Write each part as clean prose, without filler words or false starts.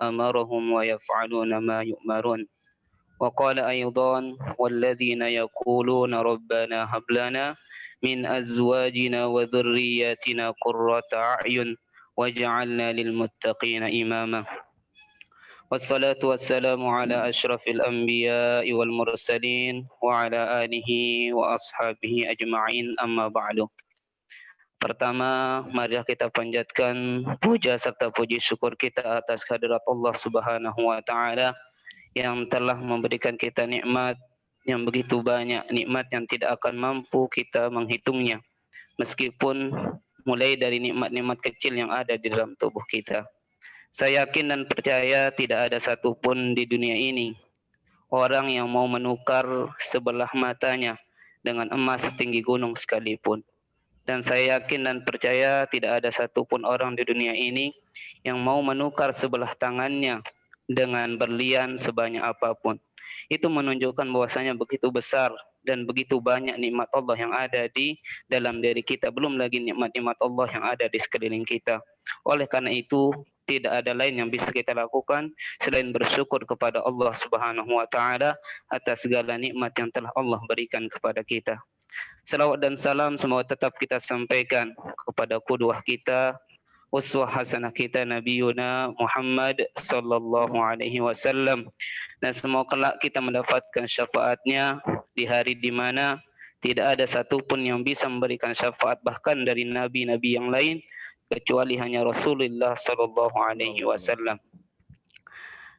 أمرهم ويفعلون ما يؤمرون. وقال أيضا والذين يقولون ربنا هب لنا من أزواجنا وذرياتنا قرة أعين واجعلنا للمتقين إماما. والصلاة والسلام على أشرف الأنبياء والمرسلين وعلى آله وأصحابه أجمعين أما بعد. Pertama, mari kita panjatkan puja serta puji syukur kita atas kehadirat Allah Subhanahu wa taala yang telah memberikan kita nikmat yang begitu banyak, nikmat yang tidak akan mampu kita menghitungnya. Meskipun mulai dari nikmat-nikmat kecil yang ada di dalam tubuh kita. Saya yakin dan percaya tidak ada satupun di dunia ini orang yang mau menukar sebelah matanya dengan emas tinggi gunung sekalipun. Dan saya yakin dan percaya tidak ada satupun orang di dunia ini yang mau menukar sebelah tangannya dengan berlian sebanyak apapun. Itu menunjukkan bahwasanya begitu besar dan begitu banyak nikmat Allah yang ada di dalam diri kita. Belum lagi nikmat-nikmat Allah yang ada di sekeliling kita. Oleh karena itu, tidak ada lain yang bisa kita lakukan selain bersyukur kepada Allah Subhanahu wa taala atas segala nikmat yang telah Allah berikan kepada kita. Salawat dan salam semoga tetap kita sampaikan kepada qudwah kita, uswah hasanah kita Nabiuna Muhammad sallallahu alaihi wasallam, dan semoga kelak kita mendapatkan syafaatnya di hari di mana tidak ada satupun yang bisa memberikan syafaat bahkan dari nabi-nabi yang lain kecuali hanya Rasulullah sallallahu alaihi wasallam.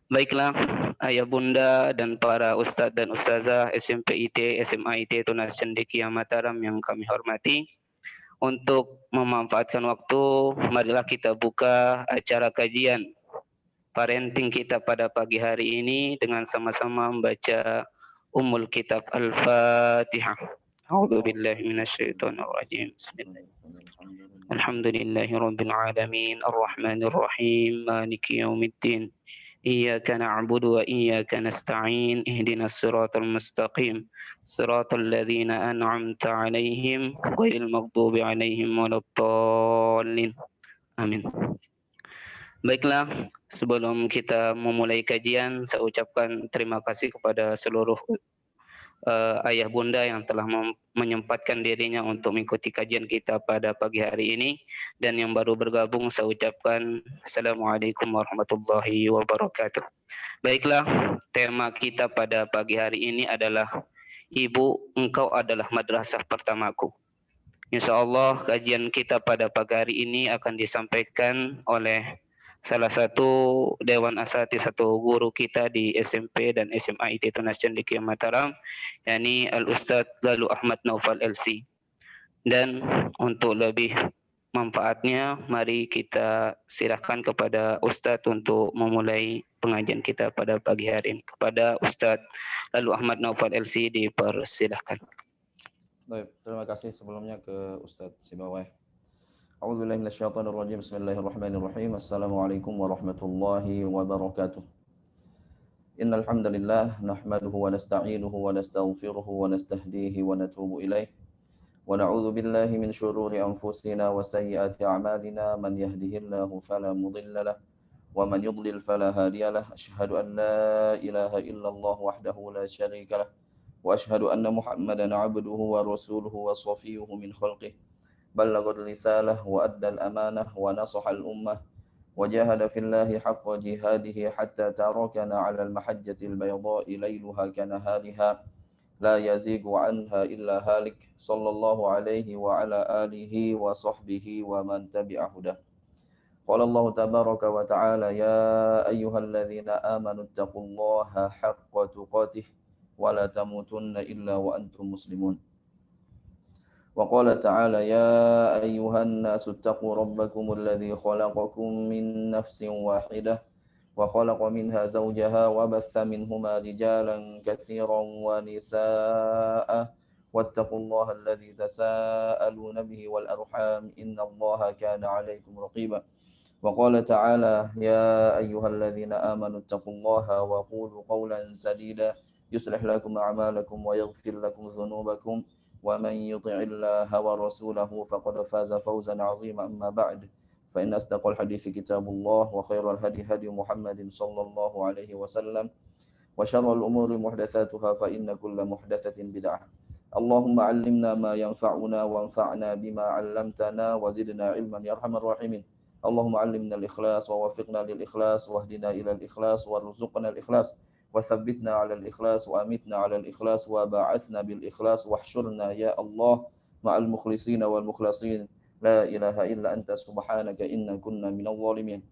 Baiklah, ayah bunda dan para ustadz dan ustazah SMP IT, SMA IT Tunas Cendekia Mataram yang kami hormati, untuk memanfaatkan waktu, marilah kita buka acara kajian parenting kita pada pagi hari ini dengan sama-sama membaca Ummul Kitab Al-Fatihah. A'udzu billahi minasyaitonir rajim. Bismillahirrahmanirrahim. Alhamdulillahirabbil alamin, arrahmanir rahim, maliki yaumiddin. إياك نعبد وإياك نستعين اهدنا الصراط المستقيم صراط الذين أنعمت عليهم غير المغضوب عليهم ولا الضالين آمين. Baiklah, sebelum kita memulai kajian, saya ucapkan terima kasih kepada seluruh ayah bunda yang telah menyempatkan dirinya untuk mengikuti kajian kita pada pagi hari ini, dan yang baru bergabung saya ucapkan Assalamualaikum warahmatullahi wabarakatuh. Baiklah, tema kita pada pagi hari ini adalah Ibu, engkau adalah madrasah pertamaku. InsyaAllah kajian kita pada pagi hari ini akan disampaikan oleh salah satu Dewan Asatidz satu guru kita di SMP dan SMA IT Tunas Cendekia Mataram, yakni Al-Ustadz Lalu Ahmad Naufal LC. Dan untuk lebih manfaatnya, mari kita silakan kepada Ustadz untuk memulai pengajian kita pada pagi hari ini. Kepada Ustadz Lalu Ahmad Naufal LC dipersilahkan. Baik, terima kasih sebelumnya ke Ustadz Sibawai. A'udzubillahi minasyaitonirrajim. Bismillahirrahmanirrahim. Assalamualaikum warahmatullahi wabarakatuh. Innal hamdalillah nahmaduhu wa nasta'inuhu wa nastaghfiruhu wa nastahdihi wa natubu ilaih. Wa na'udzu billahi min syururi anfusina wa sayyiati a'malina. Man yahdihillahu fala mudilla lahu wa man yudlil fala hadiya lahu. Asyhadu an la ilaha illallah wahdahu la syarika lahu wa asyhadu anna Muhammadan 'abduhu wa rasuluhu wa shafiyyuhu min khalqihi. بلغ الرسالة وأدى الأمانة ونصح الأمة وجاهد في الله حق جهاده حتى تركنا على المحجة البيضاء ليلها كنهارها لا يزيغ عنها إلا هالك صلى الله عليه وعلى آله وصحبه ومن تبع هداه. قال الله تبارك وتعالى يا أيها الذين آمنوا اتقوا الله حق تقاته ولا تموتن إلا وأنتم مسلمون. وقال تعالى يا أيها الناس اتقوا ربكم الذي خلقكم من نفس واحدة وخلق منها زوجها وبث منهما رجالا كثيرا ونساء واتقوا الله الذي تساءلون به والأرحام إن الله كان عليكم رقيبا. وقال تعالى يا أيها الذين آمنوا اتقوا الله وقولوا قولا سديدا يصلح لكم أعمالكم ويغفر لكم ذنوبكم ومن يطع الله ورسوله فقد فاز فوزا عظيما. أما بعد فإن أصدق الحديث كتاب الله وخير الهدي هدي محمد صلى الله عليه وسلم وشر الأمور محدثاتها فإن كل محدثة بدعة. اللهم علمنا ما ينفعنا وانفعنا بما علمتنا وزدنا علما يا أرحم الراحمين. اللهم علمنا الإخلاص ووفقنا للإخلاص واهدنا إلى الإخلاص وارزقنا الإخلاص وثبتنا على الإخلاص وأمتنا على الإخلاص وبعثنا بالإخلاص واحشرنا يا الله مع المخلصين والمخلصين لا إله إلا أنت سبحانك إنا كنا من الظالمين.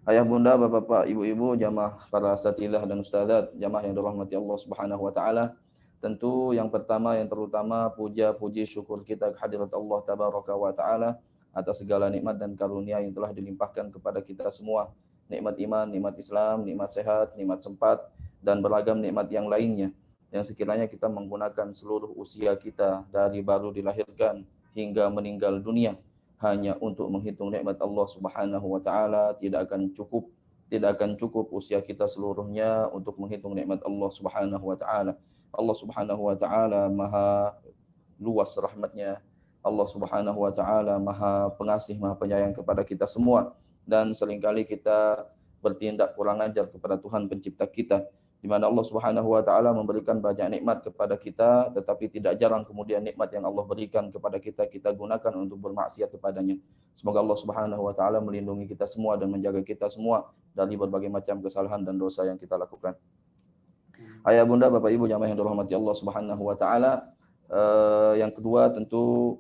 Ayah bunda, bapak-bapak, ibu-ibu, jamaah para asatidzah dan ustadzat, jamaah yang dirahmati Allah Subhanahu wa taala. Tentu yang pertama yang terutama puja puji syukur kita kehadirat Allah tabaraka wa taala atas segala nikmat dan karunia yang telah dilimpahkan kepada kita semua. Nikmat iman, nikmat Islam, nikmat sehat, nikmat sempat dan beragam nikmat yang lainnya. Yang sekiranya kita menggunakan seluruh usia kita dari baru dilahirkan hingga meninggal dunia hanya untuk menghitung nikmat Allah Subhanahu wa taala, tidak akan cukup usia kita seluruhnya untuk menghitung nikmat Allah Subhanahu wa taala. Allah Subhanahu wa taala Maha luas rahmatnya. Allah Subhanahu wa taala Maha pengasih, Maha penyayang kepada kita semua, dan seringkali kita bertindak kurang ajar kepada Tuhan pencipta kita, di mana Allah Subhanahu wa taala memberikan banyak nikmat kepada kita, tetapi tidak jarang kemudian nikmat yang Allah berikan kepada kita gunakan untuk bermaksiat kepadanya. Semoga Allah Subhanahu wa taala melindungi kita semua dan menjaga kita semua dari berbagai macam kesalahan dan dosa yang kita lakukan. Ayah bunda, bapak ibu, jamaah yang dirahmati Allah Subhanahu wa taala, yang kedua tentu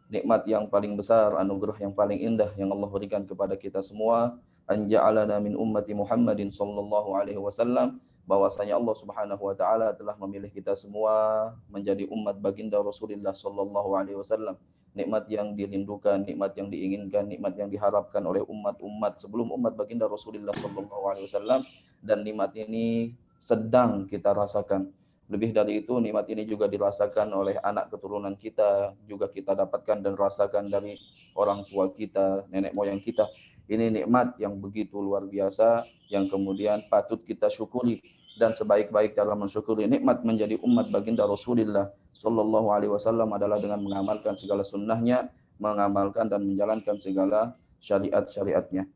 nikmat yang paling besar, anugerah yang paling indah yang Allah berikan kepada kita semua, anja'alana min ummati Muhammadin sallallahu alaihi wasallam, bahwasanya Allah Subhanahu wa taala telah memilih kita semua menjadi umat baginda Rasulullah sallallahu alaihi wasallam. Nikmat yang dirindukan, nikmat yang diinginkan, nikmat yang diharapkan oleh umat-umat sebelum umat baginda Rasulullah sallallahu alaihi wasallam, dan nikmat ini sedang kita rasakan. Lebih dari itu, nikmat ini juga dirasakan oleh anak keturunan kita, juga kita dapatkan dan rasakan dari orang tua kita, nenek moyang kita. Ini nikmat yang begitu luar biasa, yang kemudian patut kita syukuri, dan sebaik-baik cara mensyukuri nikmat menjadi umat baginda Rasulullah sallallahu alaihi wasallam adalah dengan mengamalkan segala sunnahnya, mengamalkan dan menjalankan segala syariat-syariatnya.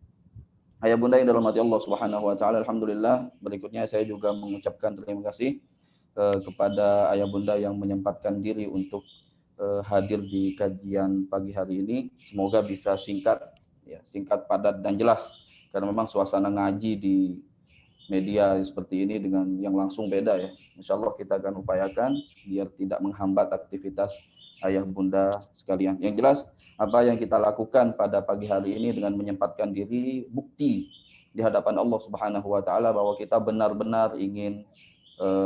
Ayah bunda yang dirahmati Allah Subhanahu wa taala, alhamdulillah, berikutnya saya juga mengucapkan terima kasih kepada ayah bunda yang menyempatkan diri untuk hadir di kajian pagi hari ini. Semoga bisa singkat, padat dan jelas, karena memang suasana ngaji di media seperti ini dengan yang langsung beda ya. Insya Allah kita akan upayakan biar tidak menghambat aktivitas ayah bunda sekalian. Yang jelas apa yang kita lakukan pada pagi hari ini dengan menyempatkan diri, bukti di hadapan Allah Subhanahu wa taala bahwa kita benar-benar ingin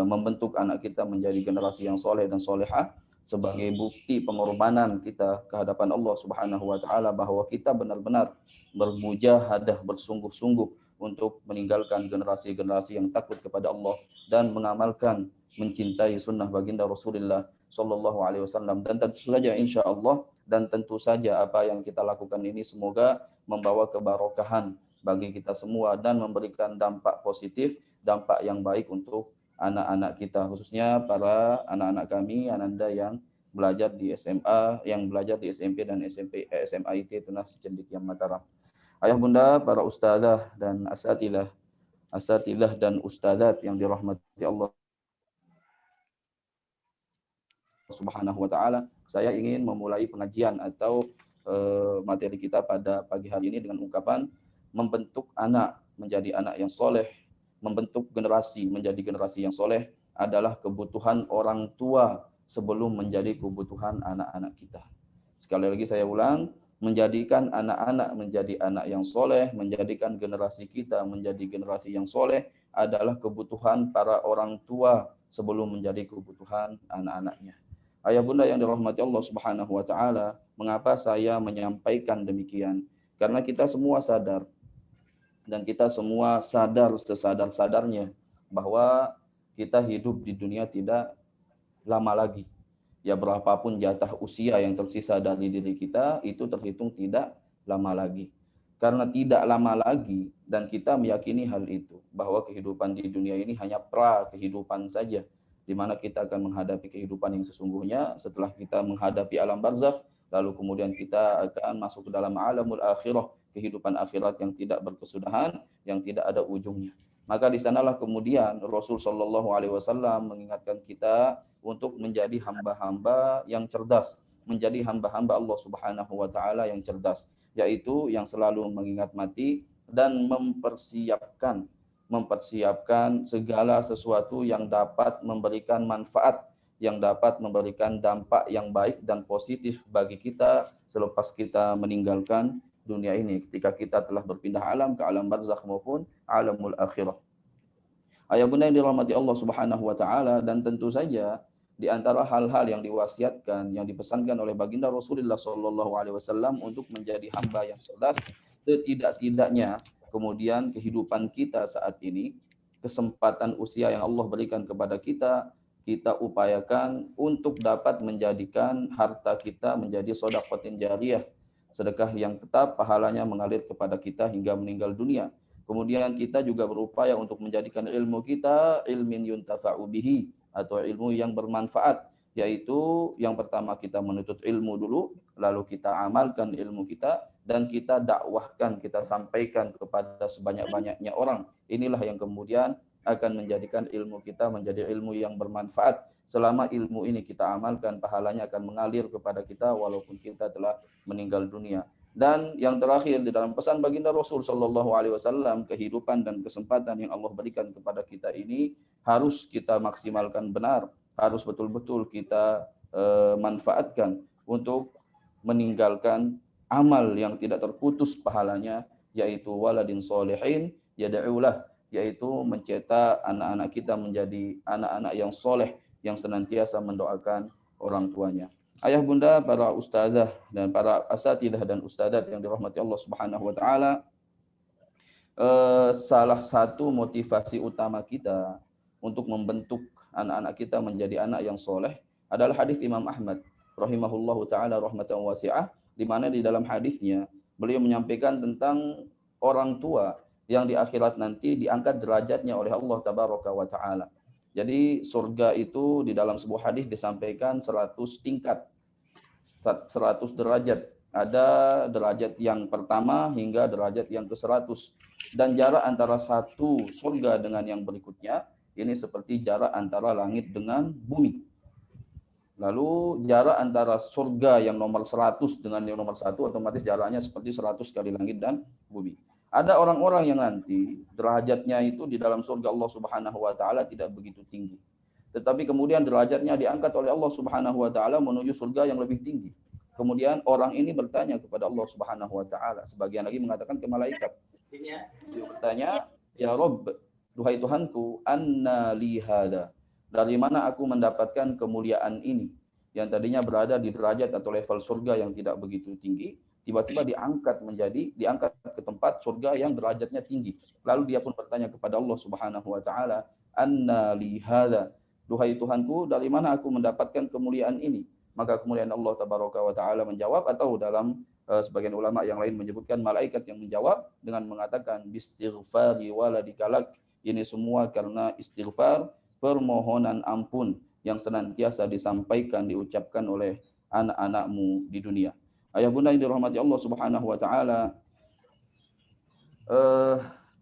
membentuk anak kita menjadi generasi yang soleh dan solehah, sebagai bukti pengorbanan kita ke hadapan Allah Subhanahu wa taala bahwa kita benar-benar bermujahadah, bersungguh-sungguh untuk meninggalkan generasi-generasi yang takut kepada Allah dan mengamalkan, mencintai sunnah baginda Rasulullah sallallahu alaihi wasallam. Dan tentu saja insya Allah, dan tentu saja apa yang kita lakukan ini semoga membawa kebarokahan bagi kita semua dan memberikan dampak positif, dampak yang baik untuk anak-anak kita, khususnya para anak-anak kami, ananda yang belajar di SMA, yang belajar di SMP dan SMA IT Tunas Cendekiawan Mataram. Ayah bunda, para ustazah dan asatidzah dan ustazat yang dirahmati Allah Subhanahu wa taala, saya ingin memulai pengajian atau materi kita pada pagi hari ini dengan ungkapan membentuk anak menjadi anak yang soleh, membentuk generasi menjadi generasi yang soleh adalah kebutuhan orang tua sebelum menjadi kebutuhan anak-anak kita. Sekali lagi saya ulang, menjadikan anak-anak menjadi anak yang soleh, menjadikan generasi kita menjadi generasi yang soleh adalah kebutuhan para orang tua sebelum menjadi kebutuhan anak-anaknya. Ayah bunda yang dirahmati Allah Subhanahu wa taala, mengapa saya menyampaikan demikian? Karena kita semua sadar, dan kita semua sadar sesadar-sadarnya bahwa kita hidup di dunia tidak lama lagi. Ya, berapapun jatah usia yang tersisa dari diri kita, itu terhitung tidak lama lagi. Karena tidak lama lagi, dan kita meyakini hal itu, bahwa kehidupan di dunia ini hanya kehidupan saja, di mana kita akan menghadapi kehidupan yang sesungguhnya setelah kita menghadapi alam barzakh, lalu kemudian kita akan masuk ke dalam alamul akhirah, kehidupan akhirat yang tidak berkesudahan, yang tidak ada ujungnya. Maka di sanalah kemudian Rasul Shallallahu Alaihi Wasallam mengingatkan kita untuk menjadi hamba-hamba yang cerdas, menjadi hamba-hamba Allah Subhanahu Wa Taala yang cerdas, yaitu yang selalu mengingat mati dan mempersiapkan segala sesuatu yang dapat memberikan manfaat, yang dapat memberikan dampak yang baik dan positif bagi kita selepas kita meninggalkan dunia ini, ketika kita telah berpindah alam ke alam barzakh maupun alamul akhirah. Ayah bunda yang dirahmati Allah Subhanahu wa taala, dan tentu saja di antara hal-hal yang diwasiatkan, yang dipesankan oleh baginda Rasulullah sallallahu alaihi wasallam untuk menjadi hamba yang cerdas, setidak-tidaknya kemudian kehidupan kita saat ini, kesempatan usia yang Allah berikan kepada kita, kita upayakan untuk dapat menjadikan harta kita menjadi shadaqatin jariyah, sedekah yang tetap pahalanya mengalir kepada kita hingga meninggal dunia. Kemudian kita juga berupaya untuk menjadikan ilmu kita ilmin yuntafa'u bihi, atau ilmu yang bermanfaat, yaitu yang pertama kita menuntut ilmu dulu, lalu kita amalkan ilmu kita, dan kita dakwahkan, kita sampaikan kepada sebanyak-banyaknya orang. Inilah yang kemudian akan menjadikan ilmu kita menjadi ilmu yang bermanfaat. Selama ilmu ini kita amalkan, pahalanya akan mengalir kepada kita walaupun kita telah meninggal dunia. Dan yang terakhir di dalam pesan baginda Rasul Shallallahu Alaihi Wasallam, kehidupan dan kesempatan yang Allah berikan kepada kita ini harus kita maksimalkan benar, harus betul-betul kita manfaatkan untuk meninggalkan amal yang tidak terputus pahalanya, yaitu waladin solihin yad'ulah, yaitu mencetak anak-anak kita menjadi anak-anak yang soleh, yang senantiasa mendoakan orang tuanya. Ayah bunda, para ustazah dan para asatidah dan ustadzat yang dirahmati Allah Subhanahu wa taala, salah satu motivasi utama kita untuk membentuk anak-anak kita menjadi anak yang soleh adalah hadis Imam Ahmad rahimahullahu taala rahmatan wasi'ah, di mana di dalam hadisnya beliau menyampaikan tentang orang tua yang di akhirat nanti diangkat derajatnya oleh Allah tabaraka wa taala. Jadi surga itu di dalam sebuah hadis disampaikan 100 tingkat, 100 derajat. Ada derajat yang pertama hingga derajat yang ke-100. Dan jarak antara satu surga dengan yang berikutnya ini seperti jarak antara langit dengan bumi. Lalu jarak antara surga yang nomor 100 dengan yang nomor 1 otomatis jaraknya seperti 100 kali langit dan bumi. Ada orang-orang yang nanti derajatnya itu di dalam surga Allah Subhanahu wa taala tidak begitu tinggi. Tetapi kemudian derajatnya diangkat oleh Allah Subhanahu wa taala menuju surga yang lebih tinggi. Kemudian orang ini bertanya kepada Allah Subhanahu wa taala, sebagian lagi mengatakan ke malaikat. Dia bertanya, "Ya Rabb, duhai Tuhanku, anna li hada? Dari mana aku mendapatkan kemuliaan ini?" Yang tadinya berada di derajat atau level surga yang tidak begitu tinggi, tiba-tiba diangkat ke tempat surga yang derajatnya tinggi. Lalu dia pun bertanya kepada Allah Subhanahu wa taala, "Anna li hada? Duhai Tuhanku, dari mana aku mendapatkan kemuliaan ini?" Maka kemuliaan Allah tabaraka wa taala menjawab, atau dalam sebagian ulama yang lain menyebutkan malaikat yang menjawab dengan mengatakan, "Bistighfari waladikalak." Ini semua karena istighfar, permohonan ampun yang senantiasa disampaikan, diucapkan oleh anak-anakmu di dunia. Ayah bunda yang dirahmati Allah Subhanahu wa taala,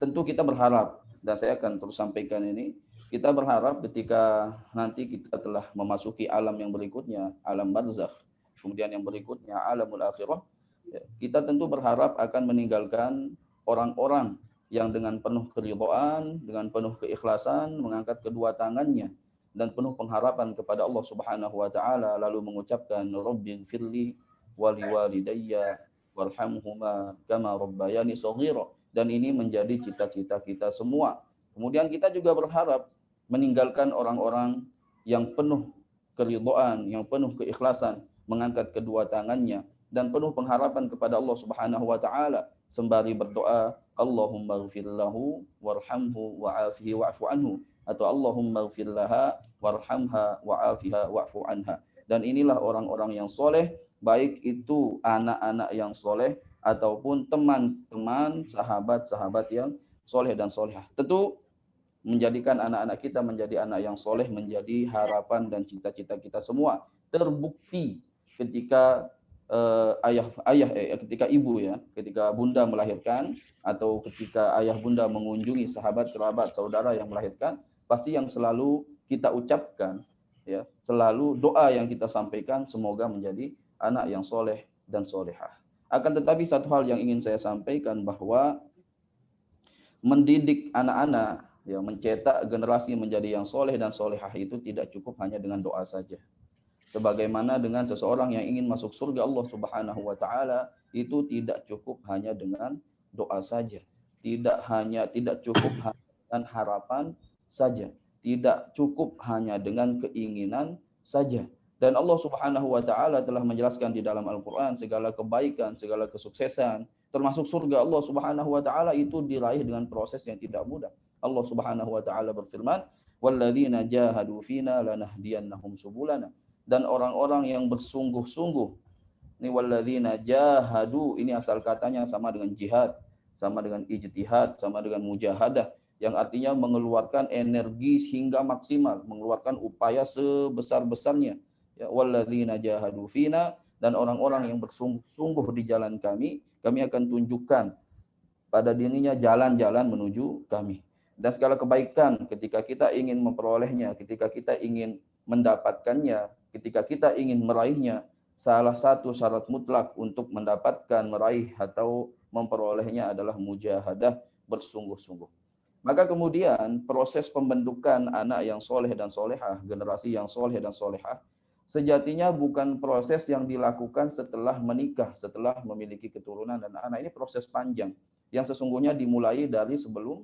tentu kita berharap, dan saya akan terus sampaikan ini, kita berharap ketika nanti kita telah memasuki alam yang berikutnya, alam barzakh, kemudian yang berikutnya alamul akhirah, kita tentu berharap akan meninggalkan orang-orang yang dengan penuh keridhaan, dengan penuh keikhlasan mengangkat kedua tangannya dan penuh pengharapan kepada Allah Subhanahu wa taala, lalu mengucapkan rabbighfirli wa liwalidayya warhamhuma kama rabbayani shaghira. Dan ini menjadi cita-cita kita semua. Kemudian kita juga berharap meninggalkan orang-orang yang penuh keridhaan, yang penuh keikhlasan, mengangkat kedua tangannya dan penuh pengharapan kepada Allah Subhanahu wa taala sembari berdoa, Allahumma ighfir lahu warhamhu wa'afihi wa'fu anhu, atau Allahumma ighfir laha warhamha wa'afiha wa'fu anha. Dan inilah orang-orang yang soleh, baik itu anak-anak yang soleh ataupun teman-teman, sahabat-sahabat yang soleh dan solehah. Tentu menjadikan anak-anak kita menjadi anak yang soleh menjadi harapan dan cita-cita kita semua. Terbukti ketika ketika ibu ya, ketika bunda melahirkan atau ketika ayah bunda mengunjungi sahabat, kerabat, saudara yang melahirkan, pasti yang selalu kita ucapkan ya, selalu doa yang kita sampaikan semoga menjadi anak yang soleh dan solehah. Akan tetapi satu hal yang ingin saya sampaikan bahwa mendidik anak-anak, ya, mencetak generasi menjadi yang soleh dan solehah itu tidak cukup hanya dengan doa saja. Sebagaimana dengan seseorang yang ingin masuk surga Allah Subhanahu wa taala, itu tidak cukup hanya dengan doa saja. Tidak cukup hanya dengan harapan saja. Tidak cukup hanya dengan keinginan saja. Dan Allah Subhanahu wa taala telah menjelaskan di dalam Al-Qur'an segala kebaikan, segala kesuksesan, termasuk surga Allah Subhanahu wa taala itu diraih dengan proses yang tidak mudah. Allah Subhanahu wa taala berfirman, "Walladzina jahadu fina lanahdiyannahum subulana." Dan orang-orang yang bersungguh-sungguh. Ini walladzina jahadu, ini asal katanya sama dengan jihad, sama dengan ijtihad, sama dengan mujahadah, yang artinya mengeluarkan energi hingga maksimal, mengeluarkan upaya sebesar-besarnya. Ya, walladzina jahadu fina, dan orang-orang yang bersungguh-sungguh di jalan kami akan tunjukkan pada dirinya jalan-jalan menuju kami. Dan segala kebaikan ketika kita ingin memperolehnya, ketika kita ingin mendapatkannya, ketika kita ingin meraihnya, salah satu syarat mutlak untuk mendapatkan, meraih atau memperolehnya adalah mujahadah, bersungguh-sungguh. Maka kemudian proses pembentukan anak yang soleh dan solehah, generasi yang soleh dan solehah, sejatinya bukan proses yang dilakukan setelah menikah, setelah memiliki keturunan dan anak. Ini proses panjang yang sesungguhnya dimulai dari sebelum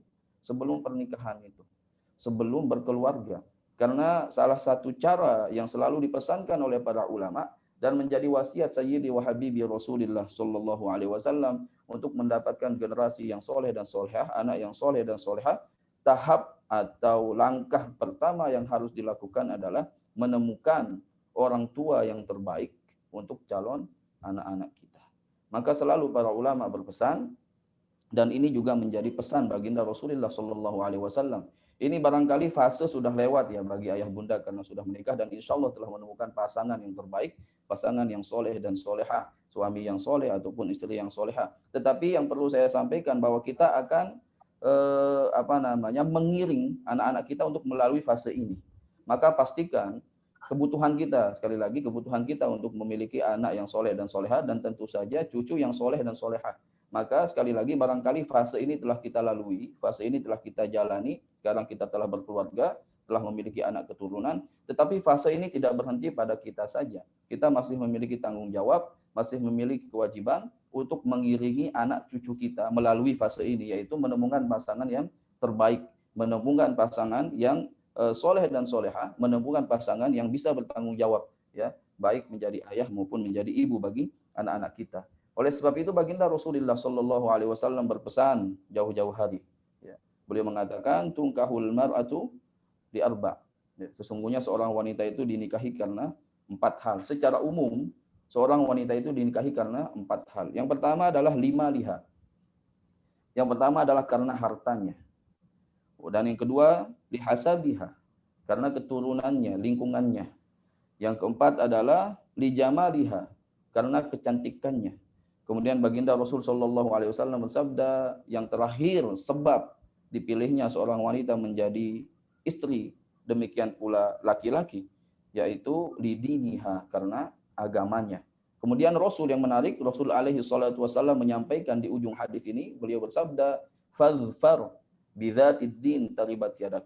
pernikahan itu, sebelum berkeluarga. Karena salah satu cara yang selalu dipesankan oleh para ulama dan menjadi wasiat Sayyidi wa Habibi Rasulullah sallallahu alaihi wasallam untuk mendapatkan generasi yang soleh dan solehah, anak yang soleh dan solehah, tahap atau langkah pertama yang harus dilakukan adalah menemukan orang tua yang terbaik untuk calon anak-anak kita. Maka selalu para ulama berpesan, dan ini juga menjadi pesan baginda Rasulullah sallallahu alaihi wasallam. Ini barangkali fase sudah lewat ya bagi ayah bunda karena sudah menikah dan insya Allah telah menemukan pasangan yang terbaik, pasangan yang soleh dan solehah, suami yang soleh ataupun istri yang solehah. Tetapi yang perlu saya sampaikan bahwa kita akan mengiring anak-anak kita untuk melalui fase ini. Maka pastikan kebutuhan kita, sekali lagi kebutuhan kita untuk memiliki anak yang soleh dan solehah dan tentu saja cucu yang soleh dan solehah. Maka sekali lagi barangkali fase ini telah kita lalui, fase ini telah kita jalani, sekarang kita telah berkeluarga, telah memiliki anak keturunan, tetapi fase ini tidak berhenti pada kita saja. Kita masih memiliki tanggung jawab, masih memiliki kewajiban untuk mengiringi anak cucu kita melalui fase ini, yaitu menemukan pasangan yang terbaik, menemukan pasangan yang soleh dan solehah, menemukan pasangan yang bisa bertanggung jawab, ya, baik menjadi ayah maupun menjadi ibu bagi anak-anak kita. Oleh sebab itu baginda Rasulullah sallallahu alaihi wasallam berpesan jauh-jauh hari. Ya. Beliau mengatakan tungkahul mar'atu di arba. Ya. Sesungguhnya seorang wanita itu dinikahi karena 4 hal. Secara umum seorang wanita itu dinikahi karena 4 hal. Yang pertama adalah 5 liha. Yang pertama adalah karena hartanya. Dan yang kedua lihasabiha, karena keturunannya, lingkungannya. Yang keempat adalah lijamaliha, karena kecantikannya. Kemudian baginda Rasul sallallahu alaihi wasallam bersabda, yang terakhir sebab dipilihnya seorang wanita menjadi istri, demikian pula laki-laki, yaitu lidiniha, karena agamanya. Kemudian Rasul yang menarik, Rasul alaihi salatu wasallam menyampaikan di ujung hadis ini, beliau bersabda, fadhfar bidzatid din taribat yadak.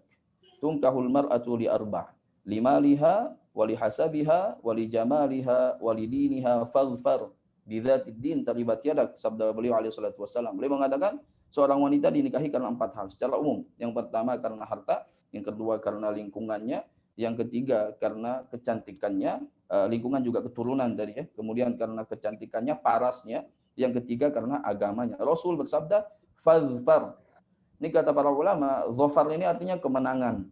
Tunkahul mar'atu li arba', limaliha walihasabiha walijamaliha walidiniha fadhfar bidzatid din taribat yadak, sabda beliau alaihi salatu wasallam. Beliau mengatakan seorang wanita dinikahi karena 4 hal secara umum. Yang pertama karena harta, yang kedua karena lingkungannya, yang ketiga karena kecantikannya, lingkungan juga keturunan tadi ya. Kemudian karena kecantikannya, parasnya, yang ketiga karena agamanya. Rasul bersabda fadhfar. Ini kata para ulama, dhafar ini artinya kemenangan.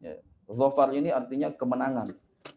Ya. Dhafar ini artinya kemenangan.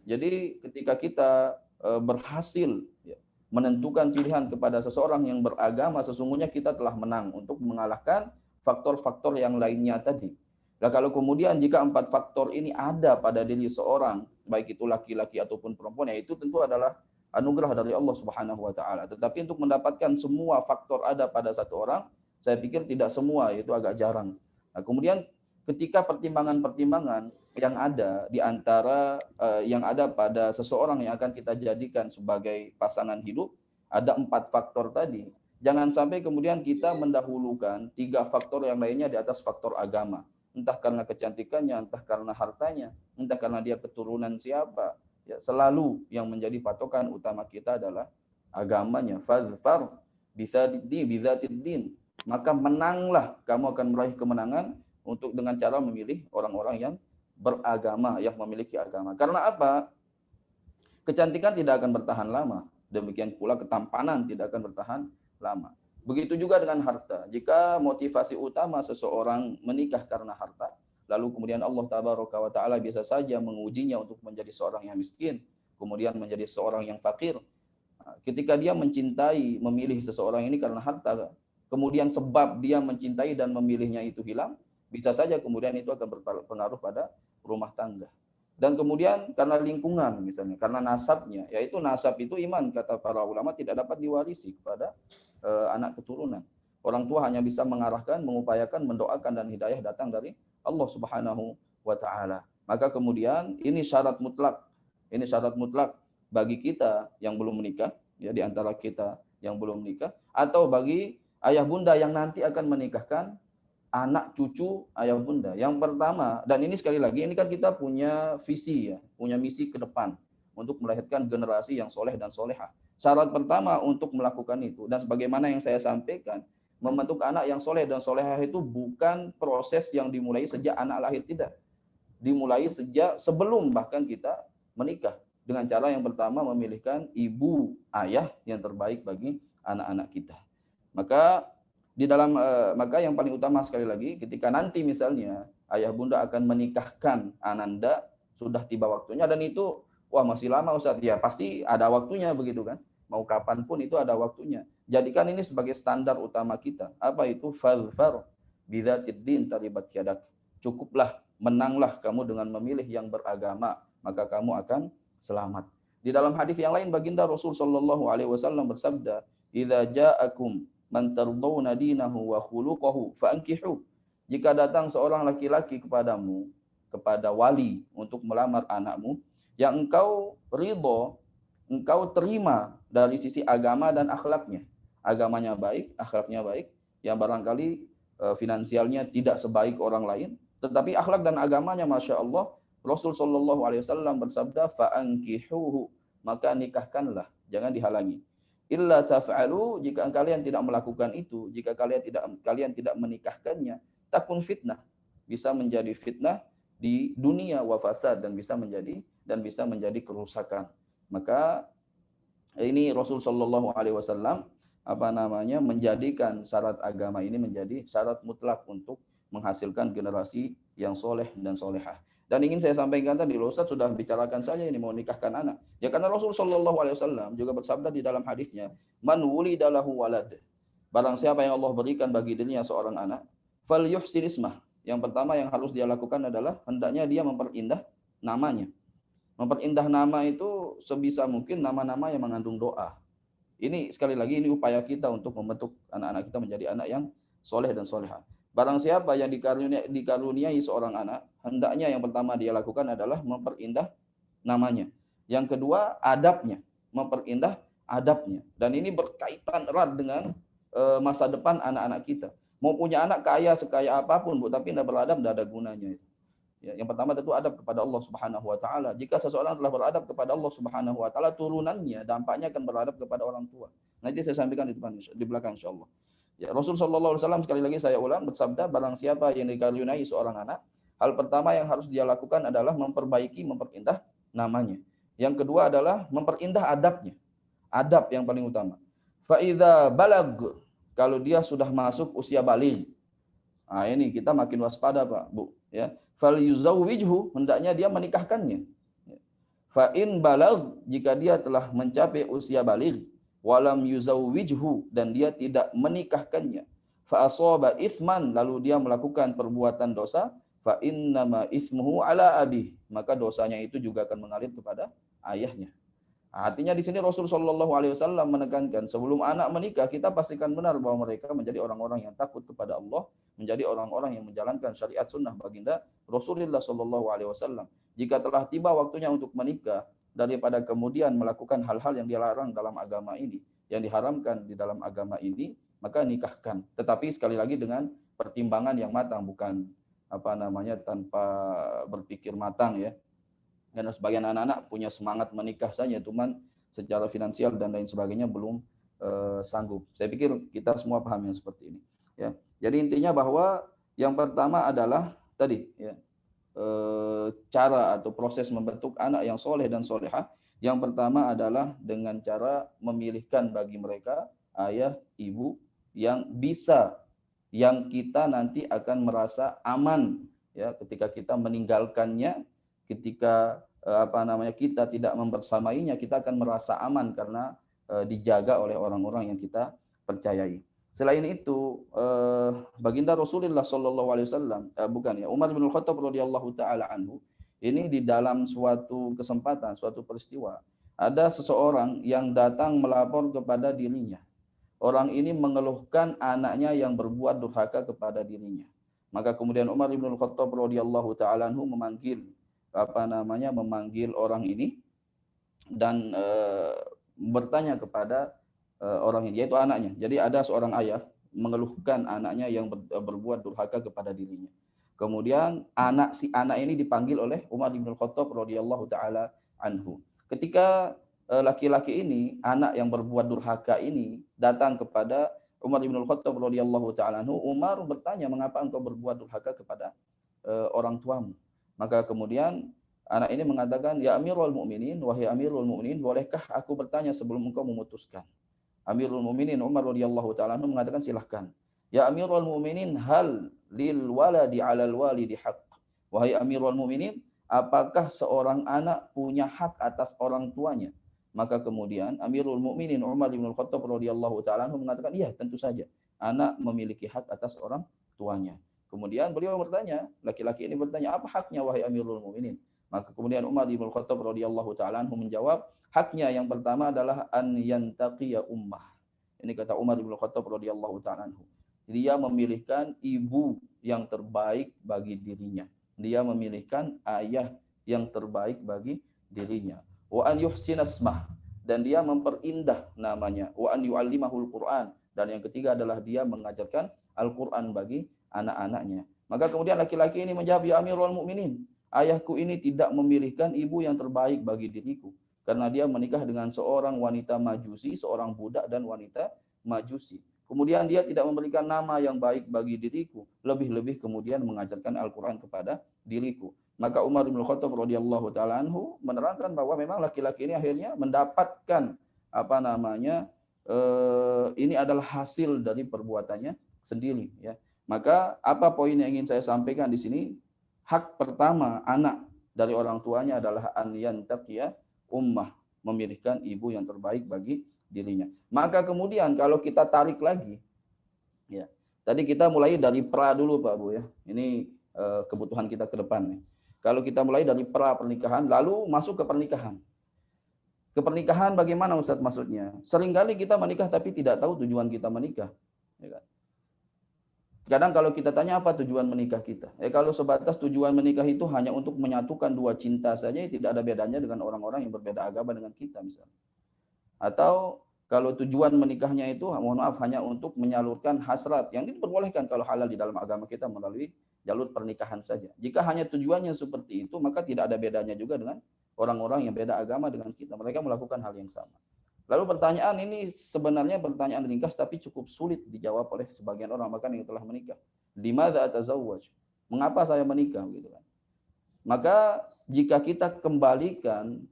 Jadi ketika kita berhasil ya, menentukan pilihan kepada seseorang yang beragama, sesungguhnya kita telah menang untuk mengalahkan faktor-faktor yang lainnya tadi. Nah, kalau kemudian jika 4 faktor ini ada pada diri seorang, baik itu laki-laki ataupun perempuan, ya itu tentu adalah anugerah dari Allah Subhanahu wa taala. Tetapi untuk mendapatkan semua faktor ada pada satu orang, saya pikir tidak semua, itu agak jarang. Nah, kemudian ketika pertimbangan-pertimbangan yang ada di antara yang ada pada seseorang yang akan kita jadikan sebagai pasangan hidup, ada 4 faktor tadi. Jangan sampai kemudian kita mendahulukan 3 faktor yang lainnya di atas faktor agama. Entah karena kecantikannya, entah karena hartanya, entah karena dia keturunan siapa. Ya, selalu yang menjadi patokan utama kita adalah agamanya. Fazfar bizatiddin. Maka menanglah, kamu akan meraih kemenangan untuk dengan cara memilih orang-orang yang beragama, yang memiliki agama. Karena apa? Kecantikan tidak akan bertahan lama. Demikian pula ketampanan tidak akan bertahan lama. Begitu juga dengan harta. Jika motivasi utama seseorang menikah karena harta, lalu kemudian Allah Tabaraka wa Ta'ala biasa saja mengujinya untuk menjadi seorang yang miskin, kemudian menjadi seorang yang fakir. Ketika dia mencintai, memilih seseorang ini karena harta, kemudian sebab dia mencintai dan memilihnya itu hilang, bisa saja kemudian itu akan berpengaruh pada rumah tangga. Dan kemudian karena lingkungan misalnya, karena nasabnya, yaitu nasab itu iman, kata para ulama, tidak dapat diwarisi kepada anak keturunan. Orang tua hanya bisa mengarahkan, mengupayakan, mendoakan, dan hidayah datang dari Allah Subhanahu wa Ta'ala. Maka kemudian ini syarat mutlak. Ini syarat mutlak bagi kita yang belum menikah, ya, di antara kita yang belum menikah, atau bagi ayah bunda yang nanti akan menikahkan anak cucu ayah bunda. Yang pertama, dan ini sekali lagi, ini kan kita punya visi, ya, punya misi ke depan untuk melahirkan generasi yang soleh dan soleha. Syarat pertama untuk melakukan itu, dan sebagaimana yang saya sampaikan, membentuk anak yang soleh dan soleha itu bukan proses yang dimulai sejak anak lahir, tidak. Dimulai sejak sebelum bahkan kita menikah. Dengan cara yang pertama memilihkan ibu, ayah yang terbaik bagi anak-anak kita. Maka di dalam maka yang paling utama sekali lagi, ketika nanti misalnya ayah bunda akan menikahkan ananda, sudah tiba waktunya, dan itu wah masih lama Ustaz, ya pasti ada waktunya begitu kan, mau kapan pun itu ada waktunya. Jadikan ini sebagai standar utama kita. Apa itu? Fazfar bidzatiddin taribat yadak. Cukuplah, menanglah kamu dengan memilih yang beragama, maka kamu akan selamat. Di dalam hadis yang lain baginda Rasul sallallahu alaihi wasallam bersabda, "Idza ja'akum man tardawna dinahu wa khuluquhu fa'ankihu." Jika datang seorang laki-laki kepadamu, kepada wali untuk melamar anakmu, yang engkau ridho, engkau terima dari sisi agama dan akhlaknya. Agamanya baik, akhlaknya baik, yang barangkali finansialnya tidak sebaik orang lain, tetapi akhlak dan agamanya Masya Allah, Rasul Shallallahu Alaihi Wasallam bersabda, fa'ankihuhu, maka nikahkanlah, jangan dihalangi. Illa taf'alu, jika kalian tidak melakukan itu, jika kalian tidak menikahkannya, takun fitnah, bisa menjadi fitnah di dunia wa fasad, dan bisa menjadi kerusakan. Maka ini Rasul Shallallahu Alaihi Wasallam menjadikan syarat agama ini menjadi syarat mutlak untuk menghasilkan generasi yang soleh dan solehah. Dan ingin saya sampaikan tadi, Ustaz sudah bicarakan saja ini mau nikahkan anak. Ya karena Rasul Shallallahu Alaihi Wasallam juga bersabda di dalam hadisnya, man wulida lahu walad, barang siapa yang Allah berikan bagi dirinya seorang anak, fal yuhsin ismah. Yang pertama yang harus dia lakukan adalah hendaknya dia memperindah namanya. Memperindah nama itu sebisa mungkin nama-nama yang mengandung doa. Ini sekali lagi ini upaya kita untuk membentuk anak-anak kita menjadi anak yang soleh dan soleha. Barang siapa yang dikaruniai seorang anak, hendaknya yang pertama dia lakukan adalah memperindah namanya. Yang kedua, adabnya, memperindah adabnya. Dan ini berkaitan erat dengan masa depan anak-anak kita. Mau punya anak kaya sekaya apapun, Bu, tapi tidak beradab, tidak ada gunanya. Ya, yang pertama tentu adab kepada Allah Subhanahu wa Ta'ala. Jika seseorang telah beradab kepada Allah Subhanahu wa Ta'ala, turunannya, dampaknya akan beradab kepada orang tua. Nanti saya sampaikan di belakang insyaallah. Ya, Rasul sallallahu alaihi wasallam sekali lagi saya ulang bersabda, barang siapa yang dikaruniai seorang anak, hal pertama yang harus dia lakukan adalah memperbaiki, memperindah namanya. Yang kedua adalah memperindah adabnya. Adab yang paling utama. Fa idza balag, kalau dia sudah masuk usia baligh. Nah, ini kita makin waspada, Pak, Bu, ya. Fal yuzawwijhu, hendaknya dia menikahkannya. Fa in balag, jika dia telah mencapai usia baligh, walam yuzawwijhu, dan dia tidak menikahkannya, fa asaba ithman, lalu dia melakukan perbuatan dosa, fa innama ithmuhu ala abih, maka dosanya itu juga akan mengalir kepada ayahnya. Artinya di sini Rasul Shallallahu Alaihi Wasallam menekankan sebelum anak menikah kita pastikan benar bahwa mereka menjadi orang-orang yang takut kepada Allah, menjadi orang-orang yang menjalankan syariat sunnah baginda Rasulullah Shallallahu Alaihi Wasallam. Jika telah tiba waktunya untuk menikah, daripada kemudian melakukan hal-hal yang dilarang dalam agama ini, yang diharamkan di dalam agama ini, maka nikahkan. Tetapi sekali lagi dengan pertimbangan yang matang, bukan tanpa berpikir matang ya. Karena sebagian anak-anak punya semangat menikah saja, cuman secara finansial dan lain sebagainya belum sanggup. Saya pikir kita semua paham yang seperti ini. Ya, jadi intinya bahwa yang pertama adalah tadi, ya, cara atau proses membentuk anak yang soleh dan solehah. Yang pertama adalah dengan cara memilihkan bagi mereka ayah, ibu yang bisa, yang kita nanti akan merasa aman ya ketika kita meninggalkannya, ketika kita tidak membersamainya, kita akan merasa aman karena dijaga oleh orang-orang yang kita percayai. Selain itu, baginda Rasulullah Shallallahu Alaihi Wasallam, Umar bin Khattab radhiyallahu taala anhu, ini di dalam suatu kesempatan, suatu peristiwa, ada seseorang yang datang melapor kepada dirinya. Orang ini mengeluhkan anaknya yang berbuat durhaka kepada dirinya. Maka kemudian Umar bin Khattab radhiyallahu taala anhu memanggil orang ini dan bertanya kepada orang ini, yaitu anaknya. Jadi ada seorang ayah mengeluhkan anaknya yang berbuat durhaka kepada dirinya. Kemudian si anak ini dipanggil oleh Umar bin Khattab radhiyallahu taala anhu. Ketika laki-laki ini, anak yang berbuat durhaka ini datang kepada Umar bin Khattab radhiyallahu taala anhu, Umar bertanya, "Mengapa engkau berbuat durhaka kepada orang tuamu?" Maka kemudian anak ini mengatakan, "Ya Amirul Mukminin, wahai Amirul Mukminin, bolehkah aku bertanya sebelum engkau memutuskan?" Amirul Mukminin Umar radhiyallahu taala anhu mengatakan, "Silahkan." "Ya Amirul Mukminin, hal lil waladi 'alal walidi haqq?" Wahai Amirul Mukminin, apakah seorang anak punya hak atas orang tuanya? Maka kemudian Amirul Mukminin Umar bin Khattab radhiyallahu taala anhu mengatakan, "Iya, tentu saja. Anak memiliki hak atas orang tuanya." Kemudian beliau bertanya, laki-laki ini bertanya, "Apa haknya wahai Amirul Mukminin?" Maka kemudian Umar bin Khattab radhiyallahu taala anhu menjawab, haknya yang pertama adalah an yantaqiya ummah. Ini kata Umar bin Khattab radhiyallahu taala anhu. Dia memilihkan ibu yang terbaik bagi dirinya. Dia memilihkan ayah yang terbaik bagi dirinya. Wa an yuhsina ismah, dan dia memperindah namanya. Wa an yu'allimahul Qur'an, dan yang ketiga adalah dia mengajarkan Al-Qur'an bagi anak-anaknya. Maka kemudian laki-laki ini menjawab, "Ya Amirul Mukminin, ayahku ini tidak memilihkan ibu yang terbaik bagi diriku, karena dia menikah dengan seorang wanita majusi, seorang budak dan wanita majusi. Kemudian dia tidak memberikan nama yang baik bagi diriku, lebih-lebih kemudian mengajarkan Al-Quran kepada diriku." Maka Umar bin Khattab radhiyallahu taala anhu menerangkan bahwa memang laki-laki ini akhirnya mendapatkan ini adalah hasil dari perbuatannya sendiri ya. Maka apa poin yang ingin saya sampaikan di sini? Hak pertama anak dari orang tuanya adalah an yantaqiya ummah, memilihkan ibu yang terbaik bagi dirinya. Maka kemudian kalau kita tarik lagi, ya, tadi kita mulai dari pra dulu Pak Bu ya. Ini kebutuhan kita ke depan nih. Kalau kita mulai dari pra pernikahan, lalu masuk ke pernikahan. Ke pernikahan bagaimana Ustadz maksudnya? Seringkali kita menikah tapi tidak tahu tujuan kita menikah. Ya kan? Kadang kalau kita tanya apa tujuan menikah kita, kalau sebatas tujuan menikah itu hanya untuk menyatukan dua cinta saja, tidak ada bedanya dengan orang-orang yang berbeda agama dengan kita misalnya. Atau kalau tujuan menikahnya itu, mohon maaf, hanya untuk menyalurkan hasrat yang diperbolehkan kalau halal di dalam agama kita melalui jalur pernikahan saja. Jika hanya tujuannya seperti itu, maka tidak ada bedanya juga dengan orang-orang yang beda agama dengan kita. Mereka melakukan hal yang sama. Lalu pertanyaan ini sebenarnya pertanyaan ringkas tapi cukup sulit dijawab oleh sebagian orang bahkan yang telah menikah. Limadza atazawwaj? Mengapa saya menikah gitu kan? Maka jika kita kembalikan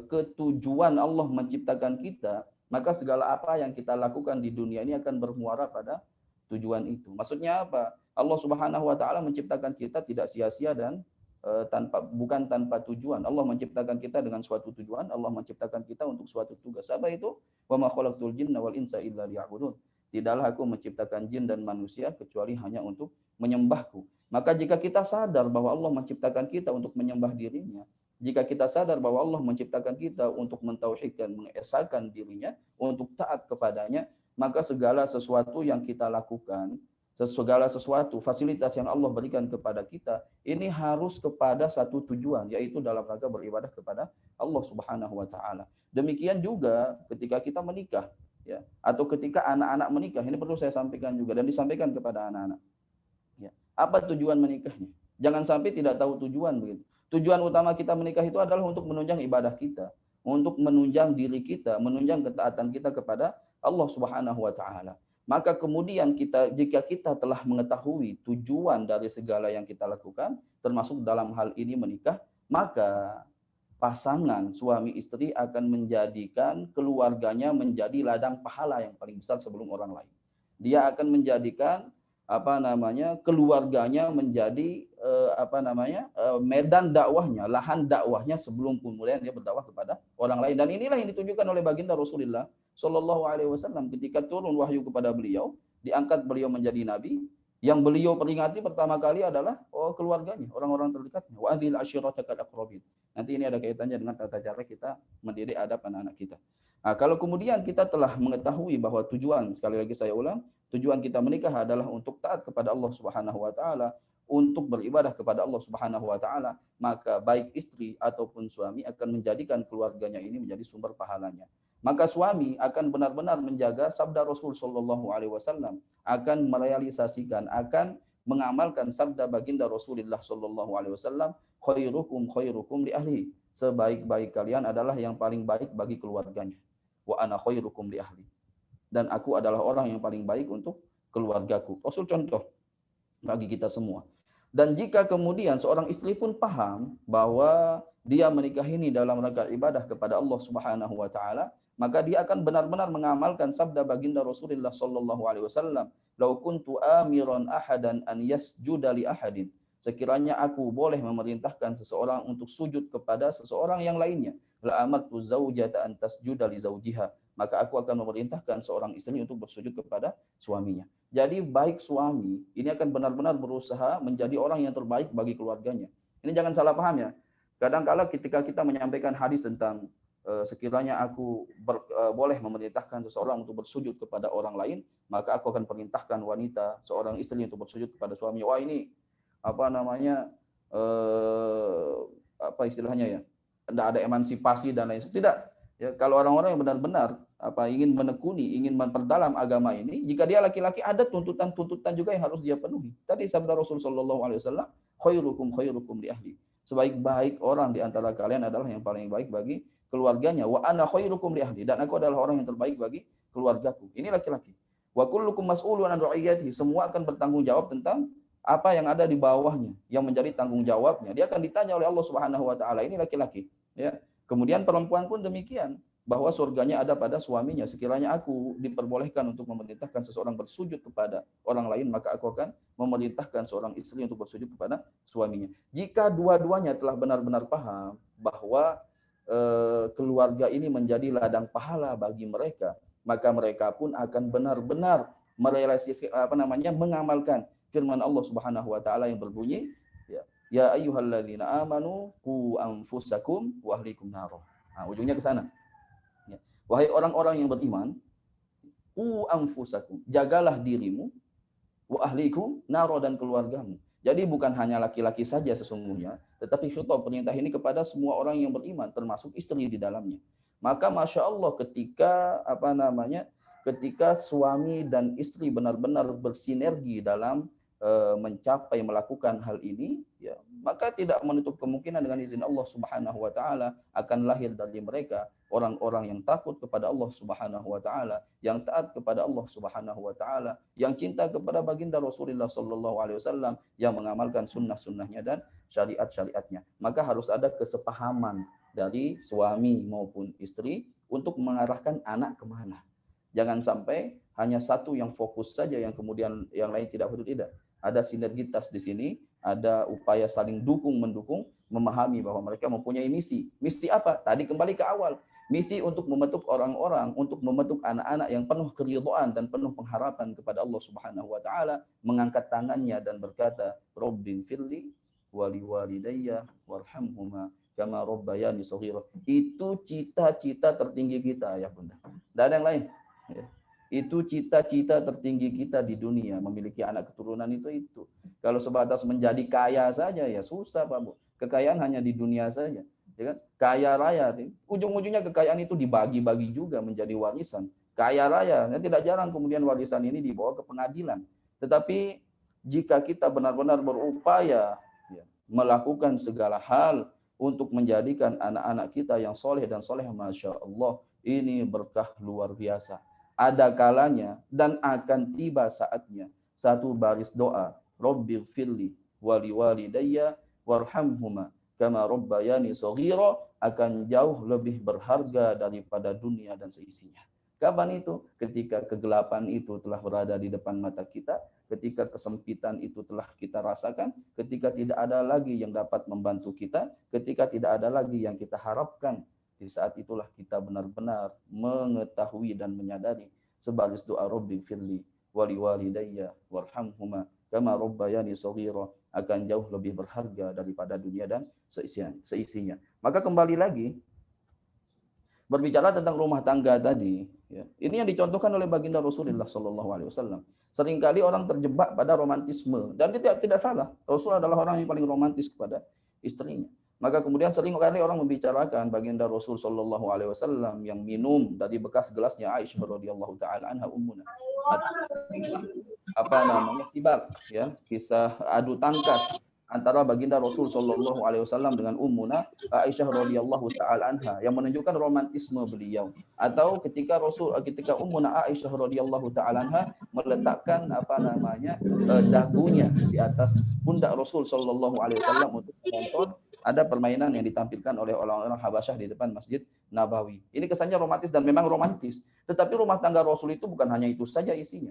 ke tujuan Allah menciptakan kita, maka segala apa yang kita lakukan di dunia ini akan bermuara pada tujuan itu. Maksudnya apa? Allah Subhanahu wa taala menciptakan kita tidak sia-sia dan bukan tanpa tujuan. Allah menciptakan kita dengan suatu tujuan, Allah menciptakan kita untuk suatu tugas. Apa itu? Wa ma khalaqtul jinna wal insa illa liya'budun. Tidaklah aku menciptakan jin dan manusia kecuali hanya untuk menyembahku. Maka jika kita sadar bahwa Allah menciptakan kita untuk menyembah dirinya, Jika kita sadar bahwa Allah menciptakan kita untuk mentauhidkan, mengesahkan dirinya, untuk taat kepadanya, maka segala sesuatu yang kita lakukan, segala sesuatu fasilitas yang Allah berikan kepada kita ini harus kepada satu tujuan, yaitu dalam rangka beribadah kepada Allah Subhanahu wa taala. Demikian juga ketika kita menikah, ya, atau ketika anak-anak menikah, ini perlu saya sampaikan juga dan disampaikan kepada anak-anak. Ya. Apa tujuan menikahnya? Jangan sampai tidak tahu tujuan begitu. Tujuan utama kita menikah itu adalah untuk menunjang ibadah kita, untuk menunjang diri kita, menunjang ketaatan kita kepada Allah Subhanahu wa taala. Maka kemudian jika kita telah mengetahui tujuan dari segala yang kita lakukan, termasuk dalam hal ini menikah, maka pasangan suami istri akan menjadikan keluarganya menjadi ladang pahala yang paling besar sebelum orang lain. Dia akan menjadikan keluarganya menjadi medan dakwahnya, lahan dakwahnya sebelum kemudian dia berdakwah kepada orang lain. Dan inilah yang ditunjukkan oleh baginda Rasulullah Shallallahu Alaihi Wasallam ketika turun wahyu kepada beliau, diangkat beliau menjadi nabi. Yang beliau peringati pertama kali adalah keluarganya, orang-orang terdekatnya. Wa adzil ashiratakal aqrabin. Nanti ini ada kaitannya dengan tata cara kita mendidik adab anak-anak kita. Nah, kalau kemudian kita telah mengetahui bahwa tujuan, sekali lagi saya ulang, tujuan kita menikah adalah untuk taat kepada Allah Subhanahu wa taala, untuk beribadah kepada Allah Subhanahu wa taala, maka baik istri ataupun suami akan menjadikan keluarganya ini menjadi sumber pahalanya. Maka suami akan benar-benar menjaga sabda Rasul Shallallahu Alaihi Wasallam, akan merealisasikan, akan mengamalkan sabda baginda Rasulullah Shallallahu Alaihi Wasallam, khairukum li ahli. Sebaik-baik kalian adalah yang paling baik bagi keluarganya. Wa ana khairukum li ahli. Dan aku adalah orang yang paling baik untuk keluargaku. Rasul contoh bagi kita semua. Dan jika kemudian seorang istri pun paham bahwa dia menikah ini dalam rangka ibadah kepada Allah Subhanahu wa taala, maka dia akan benar-benar mengamalkan sabda baginda Rasulullah sallallahu alaihi wasallam, "Lau kuntu amiran ahadan an yasjuda li ahadin." Sekiranya aku boleh memerintahkan seseorang untuk sujud kepada seseorang yang lainnya, la amartu zaujata an tasjuda li zaujiha, maka aku akan memerintahkan seorang istri untuk bersujud kepada suaminya. Jadi baik suami ini akan benar-benar berusaha menjadi orang yang terbaik bagi keluarganya. Ini jangan salah paham ya. Kadang-kala ketika kita menyampaikan hadis tentang sekiranya aku boleh memerintahkan seseorang untuk bersujud kepada orang lain, maka aku akan perintahkan wanita, seorang istri untuk bersujud kepada suaminya. Wah ini apa istilahnya ya? Tidak ada emansipasi dan lain sebagainya. Tidak. Ya, kalau orang-orang yang benar-benar ingin menekuni, ingin memperdalam agama ini, jika dia laki-laki ada tuntutan-tuntutan juga yang harus dia penuhi. Tadi sabda Rasul sallallahu alaihi wasallam, khairukum li ahli. Sebaik-baik orang di antara kalian adalah yang paling baik bagi keluarganya. Wa ana khairukum li ahli, dan aku adalah orang yang terbaik bagi keluargaku. Ini laki-laki. Wa kullukum mas'ulun an ra'iyatihi, semua akan bertanggung jawab tentang apa yang ada di bawahnya, yang menjadi tanggung jawabnya. Dia akan ditanya oleh Allah Subhanahu wa taala. Ini laki-laki, ya. Kemudian perempuan pun demikian, bahwa surganya ada pada suaminya. Sekiranya aku diperbolehkan untuk memerintahkan seseorang bersujud kepada orang lain, maka aku akan memerintahkan seorang istri untuk bersujud kepada suaminya. Jika dua-duanya telah benar-benar paham bahwa keluarga ini menjadi ladang pahala bagi mereka, maka mereka pun akan benar-benar mengamalkan firman Allah Subhanahu wa taala yang berbunyi, ya ayyuhalladzina amanu qu anfusakum wa ahlikum nar. Nah, ujungnya ke sana. Ya. Wahai orang-orang yang beriman, qu anfusakum, jagalah dirimu, wa ahlikum nar, dan keluargamu. Jadi bukan hanya laki-laki saja sesungguhnya, tetapi khitab perintah ini kepada semua orang yang beriman, termasuk istri di dalamnya. Maka Masya Allah ketika suami dan istri benar-benar bersinergi dalam mencapai melakukan hal ini, ya, maka tidak menutup kemungkinan dengan izin Allah Subhanahu wa taala akan lahir dari mereka orang-orang yang takut kepada Allah Subhanahu wa taala, yang taat kepada Allah Subhanahu wa taala, yang cinta kepada baginda Rasulullah sallallahu alaihi wasallam, yang mengamalkan sunnah-sunnahnya dan syariat-syariatnya. Maka harus ada kesepahaman dari suami maupun istri untuk mengarahkan anak kemana. Jangan sampai hanya satu yang fokus saja, yang kemudian yang lain tidak fokus. Tidak. Ada sinergitas di sini, ada upaya saling dukung-mendukung, memahami bahwa mereka mempunyai misi. Misi apa? Tadi kembali ke awal. Misi untuk membentuk orang-orang, untuk membentuk anak-anak yang penuh keridhaan dan penuh pengharapan kepada Allah Subhanahu wa taala, mengangkat tangannya dan berkata, Rabbin firli wali walidayya warhamhuma kama rabbayani shaghira. Itu cita-cita tertinggi kita, ayah bunda. Tidak ada yang lain. Ya. Itu cita-cita tertinggi kita di dunia, memiliki anak keturunan itu. Kalau sebatas menjadi kaya saja ya susah, Pak Bu. Kekayaan hanya di dunia saja, ya kan? Kaya raya, ujung-ujungnya kekayaan itu dibagi-bagi juga menjadi warisan. Kaya raya, ya, tidak jarang kemudian warisan ini dibawa ke pengadilan. Tetapi jika kita benar-benar berupaya ya, melakukan segala hal untuk menjadikan anak-anak kita yang soleh dan soleh, Masya Allah, ini berkah luar biasa. Ada kalanya dan akan tiba saatnya satu baris doa, Rabbighfirli wali walidayya warhamhuma kama rabbayani shaghira, akan jauh lebih berharga daripada dunia dan seisinya. Kapan itu? Ketika kegelapan itu telah berada di depan mata kita, ketika kesempitan itu telah kita rasakan, ketika tidak ada lagi yang dapat membantu kita, ketika tidak ada lagi yang kita harapkan. Di saat itulah kita benar-benar mengetahui dan menyadari sebaris doa Rabbighfirli wali walidayya warhamhuma kama rabbayani shaghira akan jauh lebih berharga daripada dunia dan seisinya. Maka kembali lagi berbicara tentang rumah tangga tadi, ya. Ini yang dicontohkan oleh baginda Rasulullah Shallallahu Alaihi Wasallam. Seringkali orang terjebak pada romantisme dan tidak salah. Rasul adalah orang yang paling romantis kepada istrinya. Maka kemudian sering kali orang membicarakan baginda Rasul Shallallahu Alaihi Wasallam yang minum dari bekas gelasnya Aisyah radhiyallahu taala anha ummuna. Apa namanya sibak, ya, kisah adu tangkas antara baginda Rasul Shallallahu Alaihi Wasallam dengan ummuna Aisyah radhiyallahu taala anha yang menunjukkan romantisme beliau. Atau ketika ummuna Aisyah radhiyallahu taala anha meletakkan apa namanya dagunya di atas pundak Rasul Shallallahu Alaihi Wasallam untuk menonton ada permainan yang ditampilkan oleh orang-orang Habasyah di depan Masjid Nabawi. Ini kesannya romantis dan memang romantis. Tetapi rumah tangga Rasul itu bukan hanya itu saja isinya.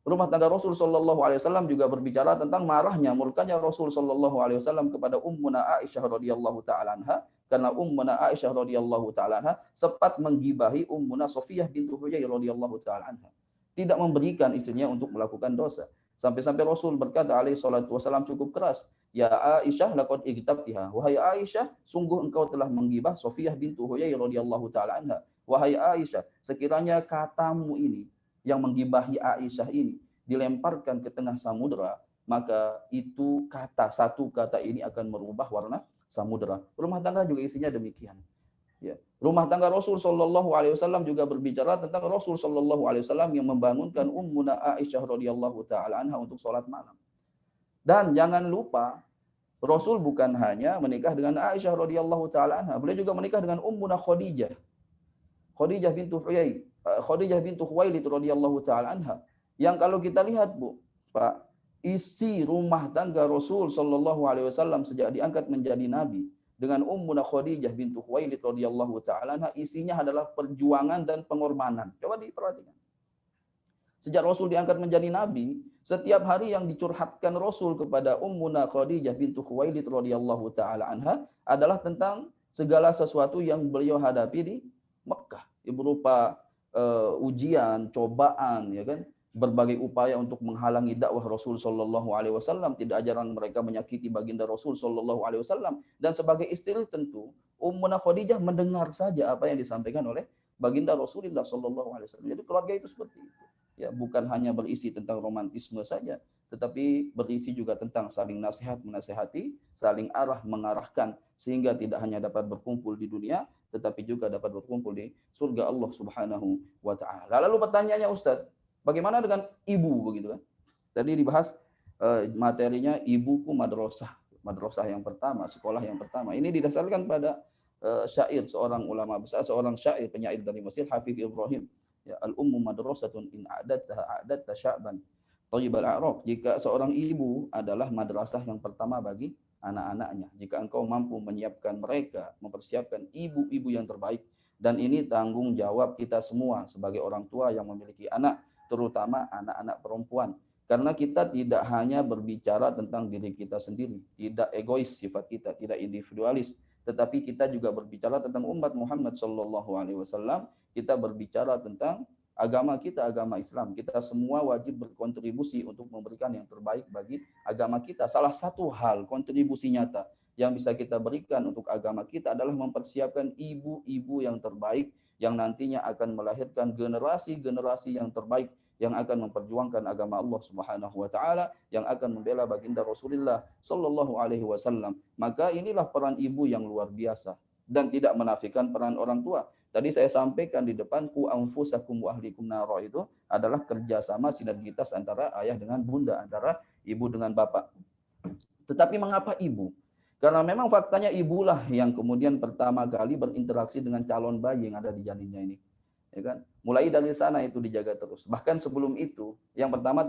Rumah tangga Rasul Shallallahu Alaihi Wasallam juga berbicara tentang marahnya, murkanya Rasul Shallallahu Alaihi Wasallam kepada ummuna Aisyah radhiyallahu taala anha, karena ummuna Aisyah radhiyallahu taala anha sempat menggibahi ummuna Sofiyah bintu Huyai radhiyallahu taala anha, tidak memberikan istrinya untuk melakukan dosa. Sampai-sampai Rasul berkata alaihi salatu wasallam cukup keras, ya Aisyah laqad igtabtiha, wahai Aisyah, sungguh engkau telah menggibah Sofiyah bintu Huyai radhiyallahu taala anha. Wahai Aisyah, sekiranya katamu ini yang menggibahi Aisyah ini dilemparkan ke tengah samudera, maka itu satu kata ini akan merubah warna samudera. Rumah tangga juga isinya demikian. Ya. Rumah tangga Rasul Shallallahu Alaihi Wasallam juga berbicara tentang Rasul Shallallahu Alaihi Wasallam yang membangunkan ummuna Aisyah radhiyallahu taala anha untuk sholat malam. Dan jangan lupa Rasul bukan hanya menikah dengan Aisyah radhiyallahu taala anha, beliau juga menikah dengan ummuna Khadijah bintu Huyai, Khadijah bintu Khuwailid radhiyallahu taala anha. Yang kalau kita lihat, Bu, Pak, isi rumah tangga Rasul sallallahu alaihi wasallam sejak diangkat menjadi nabi dengan ummuna Khadijah bintu Khuwailid radhiyallahu taala anha, isinya adalah perjuangan dan pengorbanan. Coba diperhatikan. Sejak Rasul diangkat menjadi nabi, setiap hari yang dicurhatkan Rasul kepada ummuna Khadijah bintu Khuwailid radhiyallahu taala anha adalah tentang segala sesuatu yang beliau hadapi di Mekah, berupa ujian, cobaan, ya kan, berbagai upaya untuk menghalangi dakwah Rasul Shallallahu Alaihi Wasallam. Tidak jarang mereka menyakiti baginda Rasul Shallallahu Alaihi Wasallam. Dan sebagai istri tentu, Ummunah Khadijah mendengar saja apa yang disampaikan oleh baginda Rasulullah Shallallahu Alaihi Wasallam. Jadi keluarga itu seperti itu. Ya, bukan hanya berisi tentang romantisme saja, tetapi berisi juga tentang saling nasihat menasihati, saling arah mengarahkan, sehingga tidak hanya dapat berkumpul di dunia, tetapi juga dapat berkumpul di surga Allah Subhanahu wa taala. Lalu pertanyaannya, Ustaz, bagaimana dengan ibu begitu kan? Tadi dibahas materinya ibuku madrasah yang pertama, sekolah yang pertama. Ini didasarkan pada syair seorang ulama besar, seorang syair penyair dari Mesir, Hafiz Ibrahim. Ya, al-ummu madrasatun in a'adatta sya'ban thayyibal a'raq. Jika seorang ibu adalah madrasah yang pertama bagi anak-anaknya, jika engkau mampu menyiapkan mereka, mempersiapkan ibu-ibu yang terbaik. Dan ini tanggung jawab kita semua sebagai orang tua yang memiliki anak, terutama anak-anak perempuan. Karena kita tidak hanya berbicara tentang diri kita sendiri, tidak egois sifat kita, tidak individualis, tetapi kita juga berbicara tentang umat Muhammad Shallallahu Alaihi Wasallam. Kita berbicara tentang agama kita, agama Islam. Kita semua wajib berkontribusi untuk memberikan yang terbaik bagi agama kita. Salah satu hal kontribusi nyata yang bisa kita berikan untuk agama kita adalah mempersiapkan ibu-ibu yang terbaik yang nantinya akan melahirkan generasi-generasi yang terbaik yang akan memperjuangkan agama Allah Subhanahu wa taala, yang akan membela baginda Rasulullah sallallahu alaihi wasallam. Maka inilah peran ibu yang luar biasa dan tidak menafikan peran orang tua. Tadi saya sampaikan di depan ku anfusakum wa ahlikum naro itu adalah kerjasama sinergitas antara ayah dengan bunda, antara ibu dengan bapak. Tetapi mengapa ibu? Karena memang faktanya ibulah yang kemudian pertama kali berinteraksi dengan calon bayi yang ada di janinnya ini. Ya kan? Mulai dari sana itu dijaga terus. Bahkan sebelum itu, yang pertama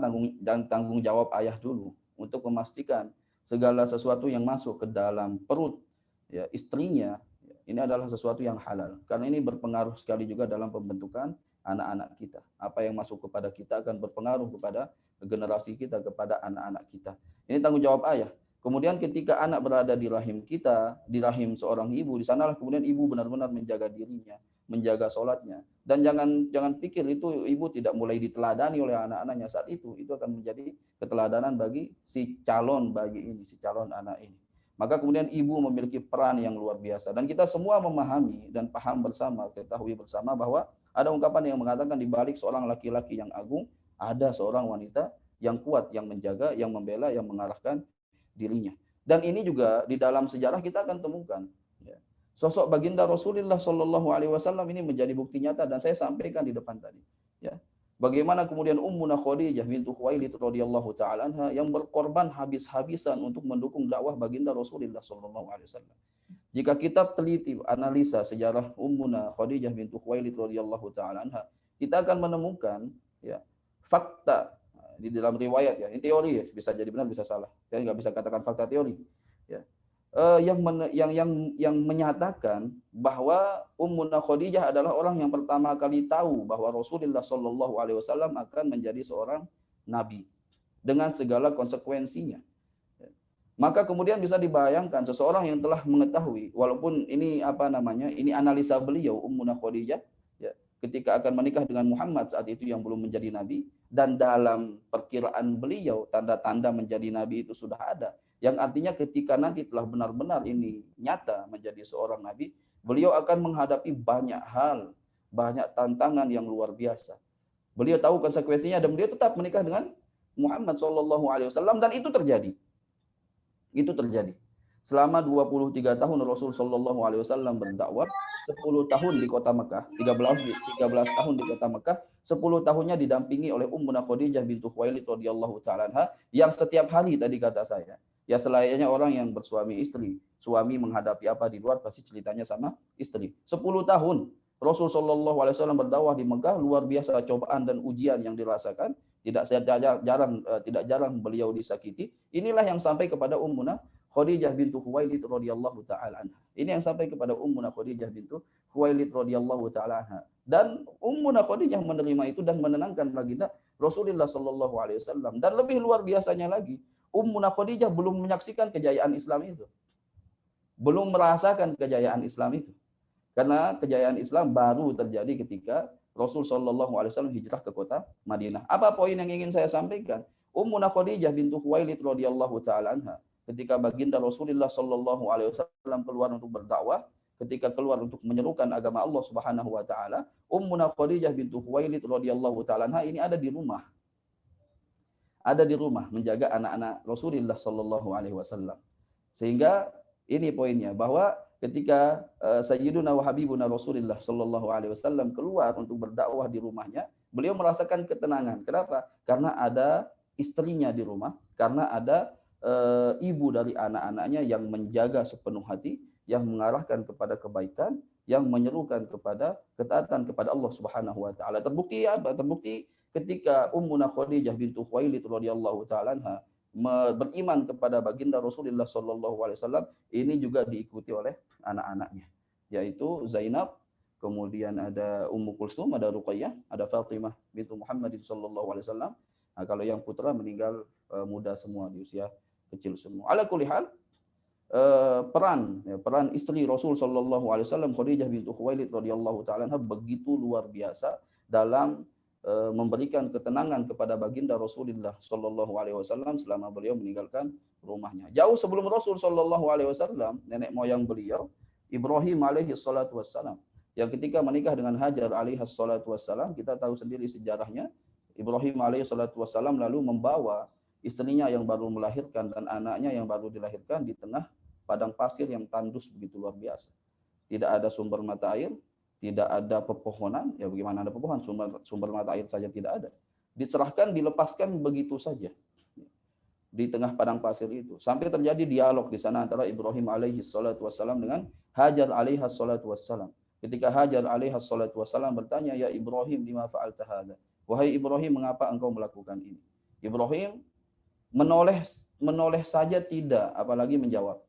tanggung jawab ayah dulu untuk memastikan segala sesuatu yang masuk ke dalam perut ya, istrinya ini adalah sesuatu yang halal. Karena ini berpengaruh sekali juga dalam pembentukan anak-anak kita. Apa yang masuk kepada kita akan berpengaruh kepada generasi kita, kepada anak-anak kita. Ini tanggung jawab ayah. Kemudian ketika anak berada di rahim kita, di rahim seorang ibu, di sanalah kemudian ibu benar-benar menjaga dirinya, menjaga sholatnya. Dan jangan pikir itu ibu tidak mulai diteladani oleh anak-anaknya saat itu akan menjadi keteladanan bagi si calon bayi ini, si calon anak ini. Maka kemudian ibu memiliki peran yang luar biasa. Dan kita semua memahami dan paham bersama, ketahui bersama bahwa ada ungkapan yang mengatakan di balik seorang laki-laki yang agung, ada seorang wanita yang kuat, yang menjaga, yang membela, yang mengarahkan dirinya. Dan ini juga di dalam sejarah kita akan temukan ya, sosok baginda Rasulullah Shallallahu Alaihi Wasallam ini menjadi bukti nyata dan saya sampaikan di depan tadi. Ya, bagaimana kemudian Ummuna Khadijah bintu Khuwailid radhiyallahu taala anha yang berkorban habis-habisan untuk mendukung dakwah baginda Rasulullah Shallallahu Alaihi Wasallam. Jika kita teliti analisa sejarah Ummuna Khadijah bintu Khuwailid radhiyallahu taala anha, kita akan menemukan ya fakta di dalam riwayat ya, ini teori ya, bisa jadi benar bisa salah. Saya nggak bisa katakan fakta teori. Ya. Yang menyatakan bahwa Ummuna Khadijah adalah orang yang pertama kali tahu bahwa Rasulullah Shallallahu Alaihi Wasallam akan menjadi seorang nabi dengan segala konsekuensinya. Ya. Maka kemudian bisa dibayangkan seseorang yang telah mengetahui, walaupun ini ini analisa beliau Ummuna Khadijah, ya, ketika akan menikah dengan Muhammad saat itu yang belum menjadi nabi. Dan dalam perkiraan beliau, tanda-tanda menjadi nabi itu sudah ada. Yang artinya ketika nanti telah benar-benar ini nyata menjadi seorang nabi, beliau akan menghadapi banyak hal, banyak tantangan yang luar biasa. Beliau tahu konsekuensinya dan beliau tetap menikah dengan Muhammad SAW dan itu terjadi. Itu terjadi. Selama 23 tahun Rasul Shallallahu Alaihi Wasallam berdakwah, 10 tahun di kota Mekah, 13 tahun di kota Mekah, 10 tahunnya didampingi oleh Ummuna Khadijah bintu Khuwailid radhiyallahu taala anha yang setiap hari tadi kata saya, ya selayaknya orang yang bersuami istri, suami menghadapi apa di luar pasti ceritanya sama istri. 10 tahun Rasul Shallallahu Alaihi Wasallam berdakwah di Mekah, luar biasa cobaan dan ujian yang dirasakan, tidak jarang beliau disakiti. Inilah yang sampai kepada Ummuna Khadijah bintu Khuwailid radhiyallahu taala anha. Ini yang sampai kepada Ummuna Khadijah bintu Khuwailid radhiyallahu taala anha. Dan Ummuna Khadijah menerima itu dan menenangkan baginda Rasulullah sallallahu alaihi wasallam. Dan lebih luar biasanya lagi, Ummuna Khadijah belum menyaksikan kejayaan Islam itu. Belum merasakan kejayaan Islam itu. Karena kejayaan Islam baru terjadi ketika Rasul sallallahu alaihi wasallam hijrah ke kota Madinah. Apa poin yang ingin saya sampaikan? Ummuna Khadijah bintu Khuwailid radhiyallahu taala anha, ketika baginda Rasulullah Shallallahu Alaihi Wasallam keluar untuk berdakwah, ketika keluar untuk menyerukan agama Allah Subhanahu Wa Taala, Ummuna Khadijah bintu Khuwailid radhiyallahu taala anha ini ada di rumah menjaga anak-anak Rasulullah Shallallahu Alaihi Wasallam. Sehingga ini poinnya bahwa ketika Sayyiduna wa Habibuna Rasulullah Shallallahu Alaihi Wasallam keluar untuk berdakwah di rumahnya, beliau merasakan ketenangan. Kenapa? Karena ada istrinya di rumah, karena ada ibu dari anak-anaknya yang menjaga sepenuh hati, yang mengarahkan kepada kebaikan, yang menyerukan kepada ketaatan kepada Allah Subhanahu wa taala. Terbukti apa? Terbukti ketika Ummuna Khadijah bintu Khuwailid radhiyallahu taala anha beriman kepada baginda Rasulullah sallallahu alaihi wasallam, ini juga diikuti oleh anak-anaknya, yaitu Zainab, kemudian ada Ummu Kulsum, ada Ruqayyah, ada Fatimah bintu Muhammadin sallallahu alaihi wasallam. Nah, kalau yang putra meninggal muda semua, di usia kecil semua. Ala kulli hal, peran istri Rasul sallallahu alaihi wasallam Khadijah bintu Khuwailid radhiyallahu taala anha begitu luar biasa dalam memberikan ketenangan kepada baginda Rasulullah sallallahu alaihi wasallam selama beliau meninggalkan rumahnya. Jauh sebelum Rasul Shallallahu Alaihi Wasallam, nenek moyang beliau Ibrahim alaihi salatu wassalam, yang ketika menikah dengan Hajar alaihi salatu wassalam, kita tahu sendiri sejarahnya. Ibrahim alaihi salatu wassalam lalu membawa istrinya yang baru melahirkan dan anaknya yang baru dilahirkan di tengah padang pasir yang tandus begitu luar biasa. Tidak ada sumber mata air, tidak ada pepohonan, ya bagaimana ada pepohonan, sumber mata air saja tidak ada. Diserahkan, dilepaskan begitu saja di tengah padang pasir itu. Sampai terjadi dialog di sana antara Ibrahim alaihi salatu wassalam dengan Hajar alaihi salatu wassalam. Ketika Hajar alaihi salatu wassalam bertanya, "Ya Ibrahim, lima fa'alta hadza?" Wahai Ibrahim, mengapa engkau melakukan ini? Ibrahim menoleh saja tidak, apalagi menjawab.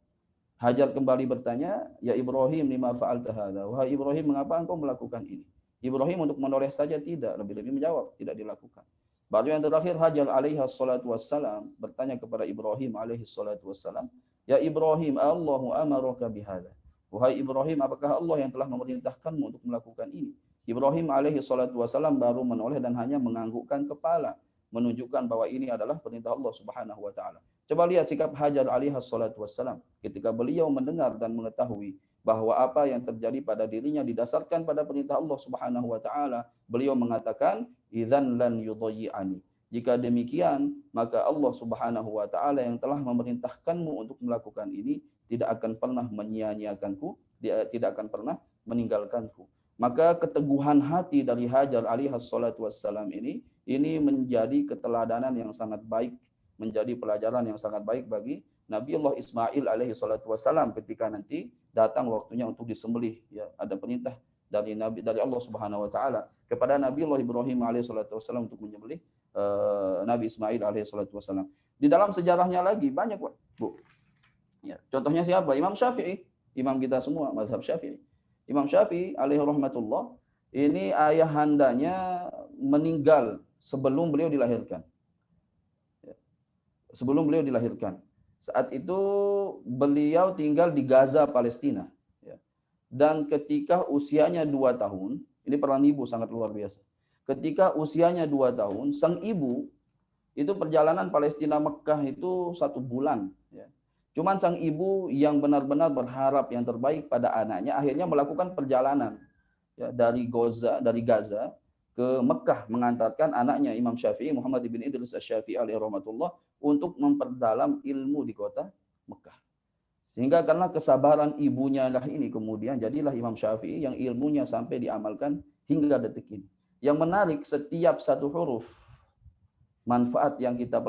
Hajar kembali bertanya, "Ya Ibrahim, lima fa'alta hadza?" Wahai Ibrahim, mengapa engkau melakukan ini? Ibrahim untuk menoleh saja tidak, lebih-lebih menjawab, tidak dilakukan. Baru yang terakhir Hajar alaihi salatu wassalam bertanya kepada Ibrahim alaihi salatu wassalam, "Ya Ibrahim, Allahu amaraka bihadza?" Wahai Ibrahim, apakah Allah yang telah memerintahkanmu untuk melakukan ini? Ibrahim alaihi salatu wassalam baru menoleh dan hanya menganggukkan kepala, menunjukkan bahwa ini adalah perintah Allah Subhanahu wa taala. Coba lihat sikap Hajar alaihi salatu wassalam ketika beliau mendengar dan mengetahui bahwa apa yang terjadi pada dirinya didasarkan pada perintah Allah Subhanahu wa taala, beliau mengatakan, "Idzan lan yudayyi'ani." Jika demikian, maka Allah Subhanahu wa taala yang telah memerintahkanmu untuk melakukan ini tidak akan pernah menyia-nyiakanku, dia tidak akan pernah meninggalkanku. Maka keteguhan hati dari Hajar alaihi salatu wassalam ini menjadi keteladanan yang sangat baik, menjadi pelajaran yang sangat baik bagi Nabiullah Ismail alaihi salatu wassalam ketika nanti datang waktunya untuk disembelih, ya, ada perintah dari Allah Subhanahu wa taala kepada Nabiullah Ibrahim alaihi salatu wassalam untuk menyembelih Nabi Ismail alaihi salatu wassalam. Di dalam sejarahnya lagi banyak, Bu. Ya, contohnya siapa? Imam Syafi'i, imam kita semua mazhab Syafi'i. Imam Syafi'i alaihi rahmatullah, ini ayahandanya meninggal sebelum beliau dilahirkan. Sebelum beliau dilahirkan. Saat itu beliau tinggal di Gaza, Palestina. Dan ketika usianya 2 tahun, ini peran ibu sangat luar biasa. Ketika usianya 2 tahun, sang ibu, itu perjalanan Palestina Mekah itu 1 bulan. Cuman sang ibu yang benar-benar berharap yang terbaik pada anaknya, akhirnya melakukan perjalanan dari Gaza ke Mekah, mengantarkan anaknya Imam Syafi'i, Muhammad bin Idris Asy-Syafi'i alaihi rahmatullah, untuk memperdalam ilmu di kota Mekah. Sehingga karena kesabaran ibunya lah ini, kemudian jadilah Imam Syafi'i yang ilmunya sampai diamalkan hingga detik ini. Yang menarik, setiap satu huruf manfaat yang kita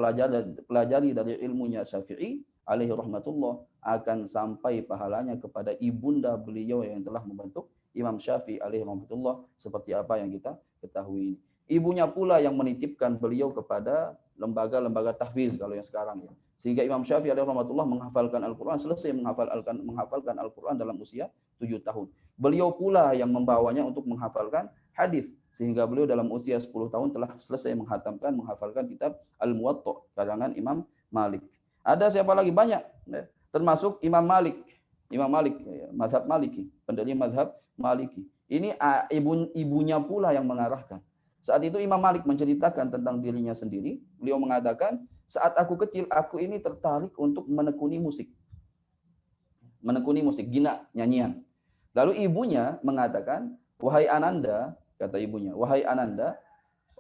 pelajari dari ilmunya Syafi'i alaihi rahmatullah akan sampai pahalanya kepada ibunda beliau yang telah membentuk Imam Syafi'i alaihi rahmatullah, seperti apa yang kita ketahui ini. Ibunya pula yang menitipkan beliau kepada lembaga-lembaga tahfiz kalau yang sekarang, ya. Sehingga Imam Syafi'i alaihi rahmatullah menghafalkan Al-Quran, selesai menghafalkan Al-Quran dalam usia 7 tahun. Beliau pula yang membawanya untuk menghafalkan hadis, sehingga beliau dalam usia 10 tahun telah selesai menghafalkan kitab Al-Muwatta karangan Imam Malik. Ada siapa lagi? Banyak, ya. Termasuk Imam Malik, mazhab Maliki, pendiri mazhab Maliki. Ini ibunya pula yang mengarahkan. Saat itu Imam Malik menceritakan tentang dirinya sendiri. Beliau mengatakan, saat aku kecil, aku ini tertarik untuk menekuni musik, gina, nyanyian. Lalu ibunya mengatakan, "Wahai Ananda," kata ibunya, "wahai Ananda,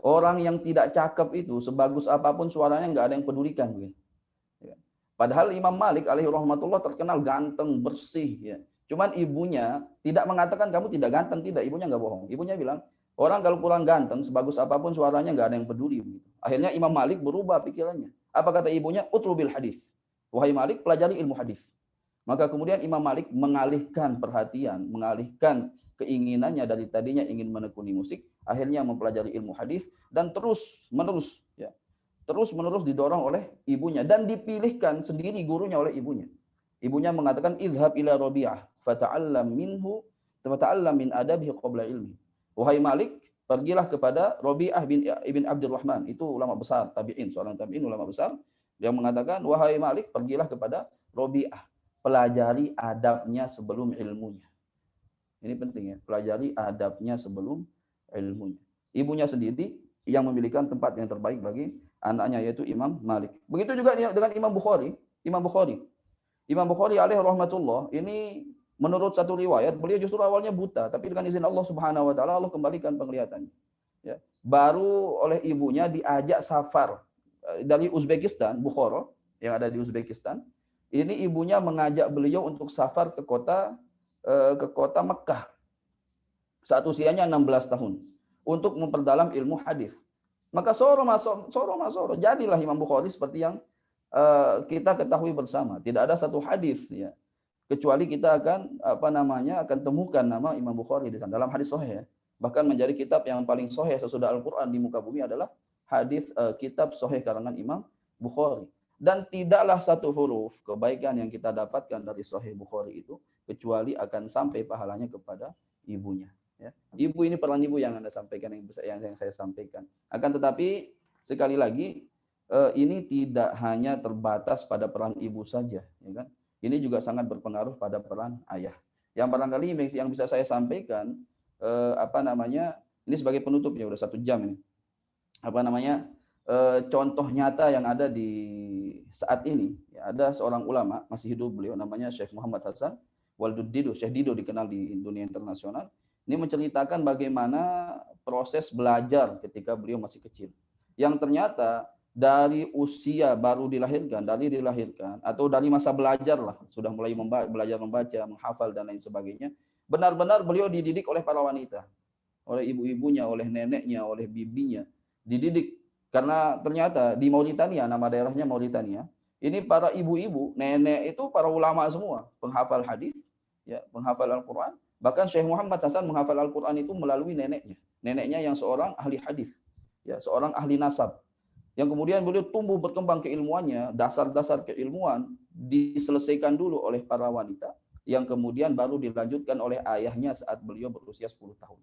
orang yang tidak cakep itu sebagus apapun suaranya nggak ada yang pedulikan." Padahal Imam Malik alaihi rahmatullah terkenal ganteng, bersih, ya. Cuman ibunya tidak mengatakan kamu tidak ganteng, tidak. Ibunya nggak bohong. Ibunya bilang, orang kalau kurang ganteng, sebagus apapun suaranya nggak ada yang peduli. Akhirnya Imam Malik berubah pikirannya. Apa kata ibunya? Utlubil hadis. Wahai Malik, pelajari ilmu hadis. Maka kemudian Imam Malik mengalihkan perhatian, mengalihkan keinginannya dari tadinya ingin menekuni musik, akhirnya mempelajari ilmu hadis dan terus-menerus, ya. Terus-menerus didorong oleh ibunya dan dipilihkan sendiri gurunya oleh ibunya. Ibunya mengatakan, "Idhhab ila Rabi'ah fata'allam minhu fata'allam min adabihi qabla ilmi." Wahai Malik, pergilah kepada Rabi'ah ibn Abdurrahman, itu ulama besar, tabi'in, seorang tabi'in, ulama besar, yang mengatakan, "Wahai Malik, pergilah kepada Rabi'ah, pelajari adabnya sebelum ilmunya." Ini penting, ya, pelajari adabnya sebelum ilmunya. Ibunya sendiri yang memiliki tempat yang terbaik bagi anaknya, yaitu Imam Malik. Begitu juga dengan Imam Bukhari. Imam Bukhari. Imam Bukhari alaihi rahmatullah ini menurut satu riwayat beliau justru awalnya buta, tapi dengan izin Allah Subhanahu wa taala Allah kembalikan penglihatannya. Ya. Baru oleh ibunya diajak safar dari Uzbekistan, Bukhara yang ada di Uzbekistan. Ini ibunya mengajak beliau untuk safar ke kota Mekah saat usianya 16 tahun untuk memperdalam ilmu hadis. Maka soro jadilah Imam Bukhari seperti yang kita ketahui bersama. Tidak ada satu hadis ya kecuali kita akan temukan nama Imam Bukhari di sana dalam hadis sahih ya. Bahkan menjadi kitab yang paling sahih sesudah Al-Qur'an di muka bumi adalah hadis kitab sahih karangan Imam Bukhari. Dan tidaklah satu huruf kebaikan yang kita dapatkan dari sahih Bukhari itu kecuali akan sampai pahalanya kepada ibunya ya. Ibu ini peran ibu yang Anda sampaikan, yang saya sampaikan. Akan tetapi sekali lagi ini tidak hanya terbatas pada peran ibu saja, ya kan? Ini juga sangat berpengaruh pada peran ayah. Yang barangkali yang bisa saya sampaikan, ini sebagai penutup ya, udah 1 jam ini. Contoh nyata yang ada di saat ini, ya, ada seorang ulama masih hidup beliau, namanya Syekh Muhammad Hasan Waldud Dido, Syekh Dido dikenal di dunia internasional. Ini menceritakan bagaimana proses belajar ketika beliau masih kecil, yang ternyata dari usia baru dilahirkan, atau dari masa belajar lah, sudah mulai belajar membaca, menghafal dan lain sebagainya, benar-benar beliau dididik oleh para wanita, oleh ibu-ibunya, oleh neneknya, oleh bibinya, dididik. Karena ternyata di Mauritania, nama daerahnya Mauritania, ini para ibu-ibu, nenek itu para ulama semua, penghafal hadis, ya, penghafal Al-Quran. Bahkan Syekh Muhammad Hasan menghafal Al-Quran itu melalui neneknya yang seorang ahli hadis, ya, seorang ahli nasab. Yang kemudian beliau tumbuh berkembang keilmuannya, dasar-dasar keilmuan diselesaikan dulu oleh para wanita, yang kemudian baru dilanjutkan oleh ayahnya saat beliau berusia 10 tahun.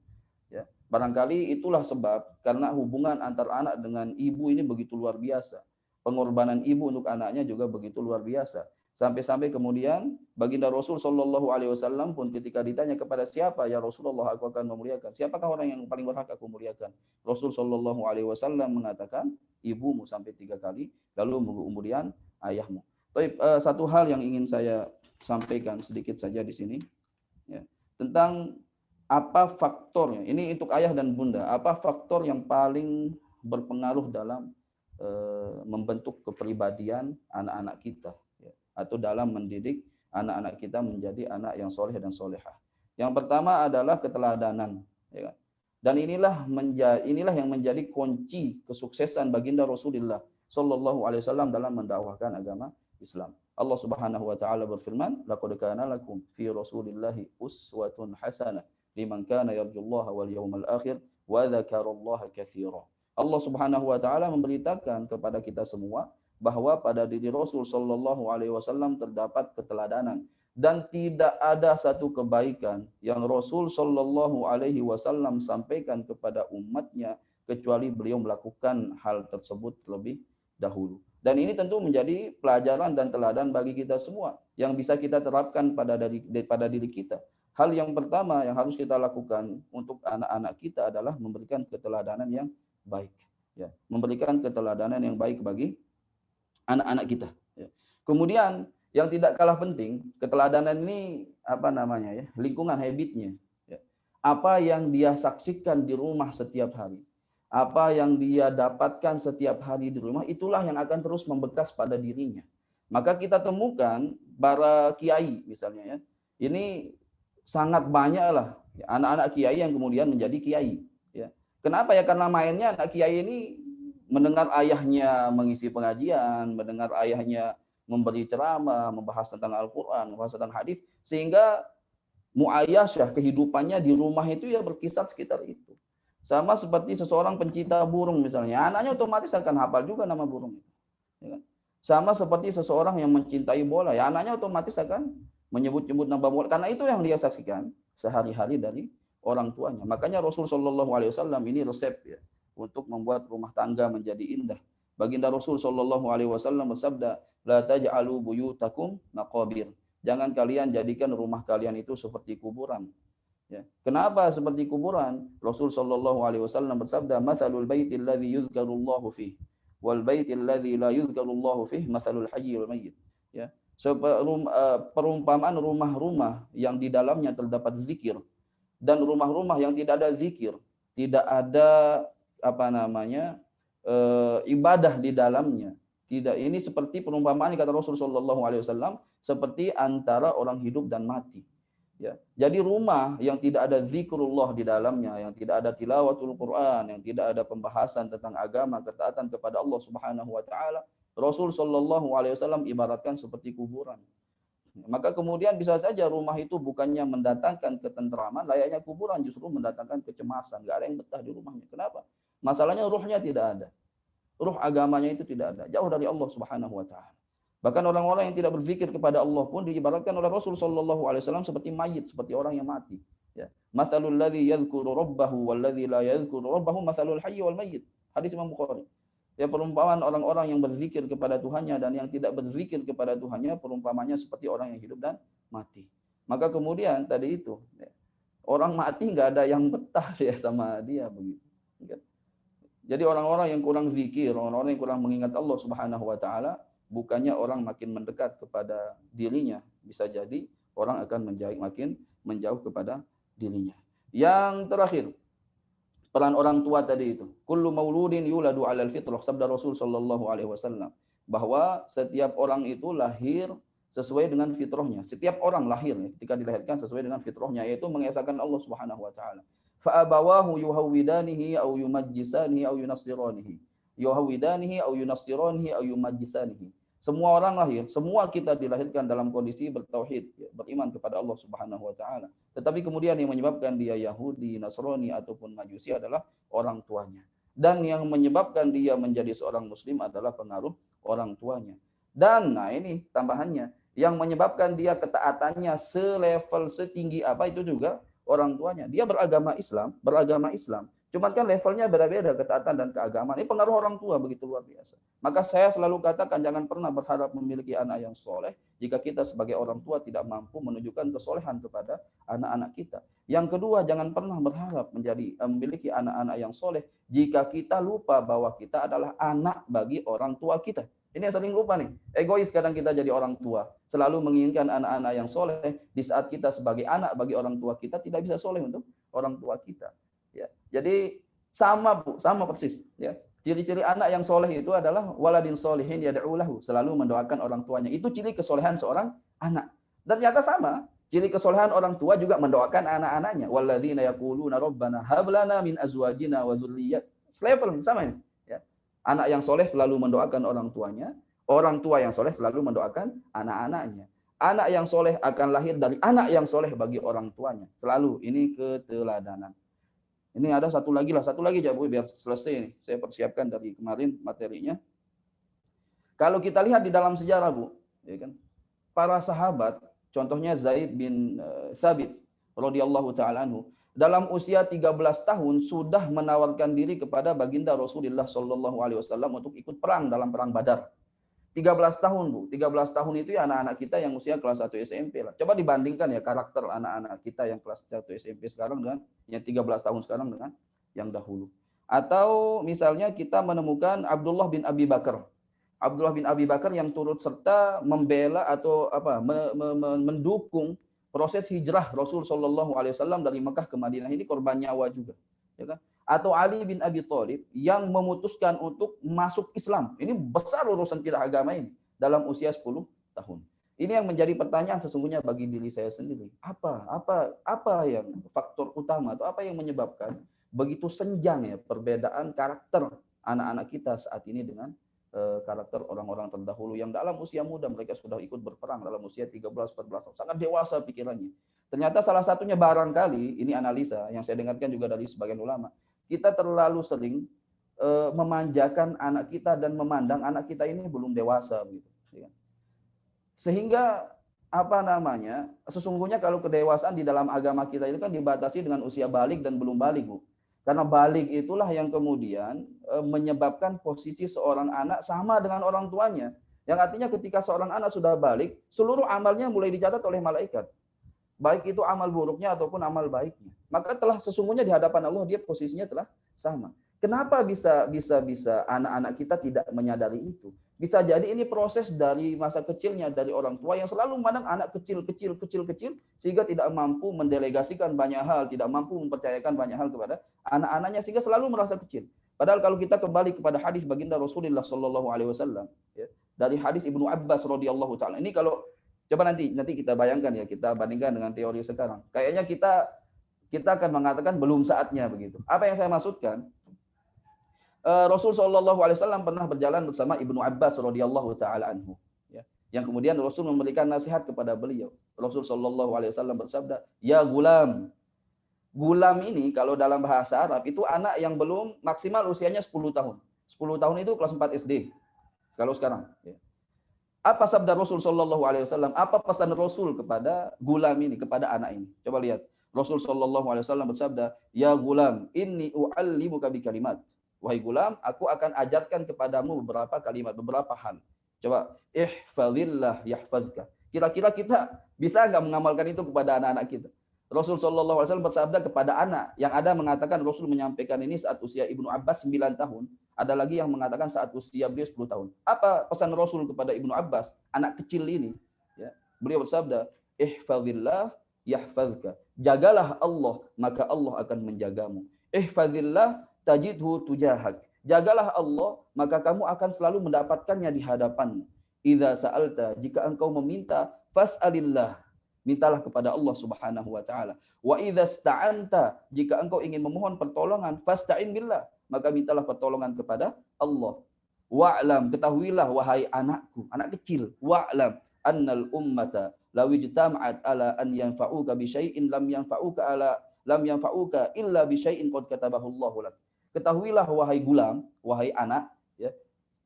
Ya, barangkali itulah sebab karena hubungan antar anak dengan ibu ini begitu luar biasa. Pengorbanan ibu untuk anaknya juga begitu luar biasa. Sampai-sampai kemudian baginda Rasul Shallallahu Alaihi Wasallam pun ketika ditanya kepada siapa ya Rasulullah aku akan memuliakan, siapakah orang yang paling berhak aku muliakan? Rasul Shallallahu Alaihi Wasallam mengatakan ibumu sampai 3 kali, lalu kemudian ayahmu. Tapi satu hal yang ingin saya sampaikan sedikit saja di sini, ya, tentang apa faktornya. Ini untuk ayah dan bunda. Apa faktor yang paling berpengaruh dalam membentuk kepribadian anak-anak kita, ya, atau dalam mendidik anak-anak kita menjadi anak yang soleh dan solehah. Yang pertama adalah keteladanan, ya kan? Dan inilah yang menjadi kunci kesuksesan baginda Rasulullah Shallallahu Alaihi Wasallam dalam mendakwahkan agama Islam. Allah Subhanahu Wa Taala berfirman, "Laqad kana lakum fi Rasulillahi uswatun hasanah liman kana yarjullaha wal yawmal akhir wa dzakarallaha katsira." Allah Subhanahu Wa Taala memberitakan kepada kita semua bahwa pada diri Rasul Shallallahu Alaihi Wasallam terdapat keteladanan. Dan tidak ada satu kebaikan yang Rasul Shallallahu Alaihi Wasallam sampaikan kepada umatnya kecuali beliau melakukan hal tersebut terlebih dahulu. Dan ini tentu menjadi pelajaran dan teladan bagi kita semua yang bisa kita terapkan pada diri kita. Hal yang pertama yang harus kita lakukan untuk anak-anak kita adalah memberikan keteladanan yang baik. Ya, memberikan keteladanan yang baik bagi anak-anak kita. Ya. Kemudian yang tidak kalah penting, keteladanan ini lingkungan habitnya. Ya. Apa yang dia saksikan di rumah setiap hari, apa yang dia dapatkan setiap hari di rumah, itulah yang akan terus membekas pada dirinya. Maka kita temukan para kiai misalnya, ya, ini sangat banyaklah anak-anak kiai yang kemudian menjadi kiai. Ya. Kenapa ya? Karena mainnya anak kiai ini mendengar ayahnya mengisi pengajian, mendengar ayahnya memberi ceramah, membahas tentang Al-Quran, membahas tentang hadis, sehingga mu'ayasyah kehidupannya di rumah itu ya berkisar sekitar itu. Sama seperti seseorang pencinta burung misalnya, anaknya otomatis akan hafal juga nama burung itu. Ya kan? Sama seperti seseorang yang mencintai bola, ya anaknya otomatis akan menyebut-nyebut nama bola, karena itu yang dia saksikan sehari-hari dari orang tuanya. Makanya Rasul Shallallahu Alaihi Wasallam ini resep ya untuk membuat rumah tangga menjadi indah. Baginda Rasul Shallallahu Alaihi Wasallam bersabda, la taj'alu buyutakum maqabir. Jangan kalian jadikan rumah kalian itu seperti kuburan. Ya. Kenapa seperti kuburan? Rasul Shallallahu Alaihi Wasallam bersabda, mathalul baitil ladzi yuzkarullahu fihi wal baitil ladzi la yuzkarullahu fihi mathalul hayyil mayyit. Ya. Perumpamaan rumah-rumah yang di dalamnya terdapat zikir dan rumah-rumah yang tidak ada zikir, tidak ada apa namanya ibadah di dalamnya. Tidak, ini seperti perumpamaan kata Rasulullah SAW seperti antara orang hidup dan mati. Ya. Jadi rumah yang tidak ada zikrullah di dalamnya, yang tidak ada tilawatul Quran, yang tidak ada pembahasan tentang agama, ketaatan kepada Allah Subhanahu wa taala, Rasul sallallahu alaihi wasallam ibaratkan seperti kuburan. Maka kemudian bisa saja rumah itu bukannya mendatangkan ketentraman, layaknya kuburan justru mendatangkan kecemasan. Enggak ada yang betah di rumahnya. Kenapa? Masalahnya ruhnya tidak ada. Ruh agamanya itu tidak ada. Jauh dari Allah Subhanahu wa taala. Bahkan orang-orang yang tidak berzikir kepada Allah pun diibaratkan oleh Rasul sallallahu alaihi wasallam seperti mayit, seperti orang yang mati. Ya. Matsalul ladzi yadhkuru rabbahu wal ladzi la yadhkuru rabbahu matsalul hayy wal mayyit. Hadis Imam Bukhari. Ya, perumpamaan orang-orang yang berzikir kepada Tuhannya dan yang tidak berzikir kepada Tuhannya perumpamannya seperti orang yang hidup dan mati. Maka kemudian tadi itu ya, orang mati nggak ada yang betah ya sama dia begitu. Jadi orang-orang yang kurang zikir, orang-orang yang kurang mengingat Allah Subhanahu wa taala, bukannya orang makin mendekat kepada dirinya, bisa jadi orang akan makin menjauh kepada dirinya. Yang terakhir, peran orang tua tadi itu. Kullu mauludin yuladu 'alal fitrah, sabda Rasul sallallahu alaihi wasallam, bahwa setiap orang itu lahir sesuai dengan fitrahnya. Setiap orang lahir ketika dilahirkan sesuai dengan fitrahnya, yaitu mengesahkan Allah Subhanahu wa taala. Fa abawahu yuhawwidanihi aw yumajjisanihi aw yunassiranihi. Yuhawwidanihi aw yunassiranihi aw yumajjisanihi. Semua orang lahir, semua kita dilahirkan dalam kondisi bertauhid, beriman kepada Allah Subhanahu wa taala. Tetapi kemudian yang menyebabkan dia Yahudi, Nasrani ataupun Majusi adalah orang tuanya. Dan yang menyebabkan dia menjadi seorang muslim adalah pengaruh orang tuanya. Dan nah ini tambahannya, yang menyebabkan dia ketaatannya selevel setinggi apa itu juga orang tuanya. Dia beragama Islam. Cuman kan levelnya beda-beda ketaatan dan keagamaan. Ini pengaruh orang tua begitu luar biasa. Maka saya selalu katakan jangan pernah berharap memiliki anak yang soleh jika kita sebagai orang tua tidak mampu menunjukkan kesolehan kepada anak-anak kita. Yang kedua, jangan pernah berharap memiliki anak-anak yang soleh jika kita lupa bahwa kita adalah anak bagi orang tua kita. Ini yang sering lupa nih. Egois kadang kita jadi orang tua. Selalu menginginkan anak-anak yang soleh di saat kita sebagai anak bagi orang tua kita tidak bisa soleh untuk orang tua kita. Ya, jadi sama Bu, sama persis. Ya, ciri-ciri anak yang soleh itu adalah waladin solihin yad'u lahu, selalu mendoakan orang tuanya. Itu ciri kesolehan seorang anak. Dan ternyata sama, ciri kesolehan orang tua juga mendoakan anak-anaknya. Walladzina yaquluna rabbana hab lana min azwajina wa dzurriyyat. Level sama ini. Ya. Anak yang soleh selalu mendoakan orang tuanya, orang tua yang soleh selalu mendoakan anak-anaknya. Anak yang soleh akan lahir dari anak yang soleh bagi orang tuanya. Selalu ini keteladanan. Ini ada satu lagi aja Bu, biar selesai nih. Saya persiapkan dari kemarin materinya. Kalau kita lihat di dalam sejarah Bu, ya kan, para sahabat, contohnya Zaid bin Thabit radhiyallahu taala anhu, dalam usia 13 tahun sudah menawarkan diri kepada baginda Rasulullah sallallahu alaihi wasallam untuk ikut perang dalam perang Badar. 13 tahun Bu, 13 tahun itu ya anak-anak kita yang usia kelas 1 SMP lah. Coba dibandingkan ya karakter anak-anak kita yang kelas 1 SMP sekarang dengan yang 13 tahun sekarang dengan yang dahulu. Atau misalnya kita menemukan Abdullah bin Abi Bakar. Abdullah bin Abi Bakar yang turut serta membela atau mendukung proses hijrah Rasul sallallahu alaihi wasallam dari Mekah ke Madinah, ini korban nyawa juga, ya kan? Atau Ali bin Abi Thalib yang memutuskan untuk masuk Islam. Ini besar urusan kita agama ini dalam usia 10 tahun. Ini yang menjadi pertanyaan sesungguhnya bagi diri saya sendiri. Apa yang faktor utama atau apa yang menyebabkan begitu senjang ya perbedaan karakter anak-anak kita saat ini dengan karakter orang-orang terdahulu yang dalam usia muda mereka sudah ikut berperang dalam usia 13-14 tahun. Sangat dewasa pikirannya. Ternyata salah satunya barangkali, ini analisa yang saya dengarkan juga dari sebagian ulama, kita terlalu sering memanjakan anak kita dan memandang anak kita ini belum dewasa gitu. Sehingga sesungguhnya kalau kedewasaan di dalam agama kita itu kan dibatasi dengan usia balik dan belum balik, Bu. Karena balik itulah yang kemudian menyebabkan posisi seorang anak sama dengan orang tuanya. Yang artinya ketika seorang anak sudah balik, seluruh amalnya mulai dicatat oleh malaikat. Baik itu amal buruknya ataupun amal baiknya. Maka telah sesungguhnya di hadapan Allah dia posisinya telah sama. Kenapa bisa anak-anak kita tidak menyadari itu? Bisa jadi ini proses dari masa kecilnya dari orang tua yang selalu memandang anak kecil, sehingga tidak mampu mendelegasikan banyak hal, tidak mampu mempercayakan banyak hal kepada anak-anaknya, sehingga selalu merasa kecil. Padahal kalau kita kembali kepada hadis baginda Rasulullah Shallallahu Alaihi Wasallam, ya, dari hadis Ibnu Abbas radhiyallahu taala. Ini kalau coba nanti kita bayangkan ya, kita bandingkan dengan teori sekarang. Kayaknya kita akan mengatakan belum saatnya begitu. Apa yang saya maksudkan? Rasul Shallallahu Alaihi Wasallam pernah berjalan bersama Ibnu Abbas radhiyallahu taala anhu, ya, yang kemudian Rasul memberikan nasihat kepada beliau. Rasul Shallallahu Alaihi Wasallam bersabda, ya gulam. Gulam ini kalau dalam bahasa Arab itu anak yang belum maksimal usianya 10 tahun. 10 tahun itu kelas 4 SD. Kalau sekarang. Ya. Apa sabda Rasul Shallallahu Alaihi Wasallam? Apa pesan Rasul kepada gulam ini, kepada anak ini? Coba lihat. Rasul Shallallahu Alaihi Wasallam bersabda, ya gulam, inni u'allimuka bi kalimat. Wahai gulam, aku akan ajarkan kepadamu beberapa kalimat, beberapa hal. Coba, ihfazillah yahfazka. Kira-kira kita bisa nggak mengamalkan itu kepada anak-anak kita? Rasul Shallallahu Alaihi Wasallam bersabda kepada anak, yang ada mengatakan Rasul menyampaikan ini saat usia Ibnu Abbas 9 tahun, ada lagi yang mengatakan saat usia beliau 10 tahun. Apa pesan Rasul kepada Ibnu Abbas, anak kecil ini? Ya, beliau bersabda, ihfazillah yahfazka. Jagalah Allah, maka Allah akan menjagamu. Ihfazillah tajidhu tujahak. Jagalah Allah, maka kamu akan selalu mendapatkannya di hadapanmu. Idza sa'alta, jika engkau meminta, fas'alillah. Mintalah kepada Allah Subhanahu wa taala. Wa idza sta'anta, jika engkau ingin memohon pertolongan, fasta'in billah, maka mintalah pertolongan kepada Allah. Wa'lam, ketahuilah wahai anakku, anak kecil, wa'lam annal ummata law ijtama'at ala an yanfa'uka bi syai'in lam yanfa'uka illa bi syai'in qad katabahu Allahu lak. Ketahuilah wahai gulam, wahai anak, ya,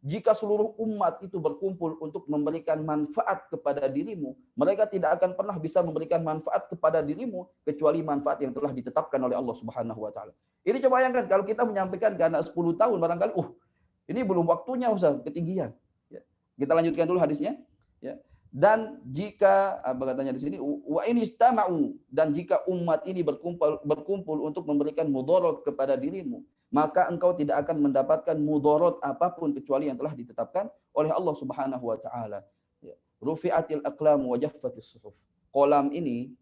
jika seluruh umat itu berkumpul untuk memberikan manfaat kepada dirimu, mereka tidak akan pernah bisa memberikan manfaat kepada dirimu kecuali manfaat yang telah ditetapkan oleh Allah Subhanahu wa taala. Ini coba bayangkan kalau kita menyampaikan ke anak 10 tahun barangkali, ini belum waktunya Ustaz, ketinggian. Ya. Kita lanjutkan dulu hadisnya, ya. Dan jika apa katanya di sini, wa in istama'u, dan jika umat ini berkumpul untuk memberikan mudarat kepada dirimu, maka engkau tidak akan mendapatkan mudarat apapun kecuali yang telah ditetapkan oleh Allah Subhanahu wa taala. Ya. Rufi'atil aqlam wa jaffatis suhuf. Kolam ini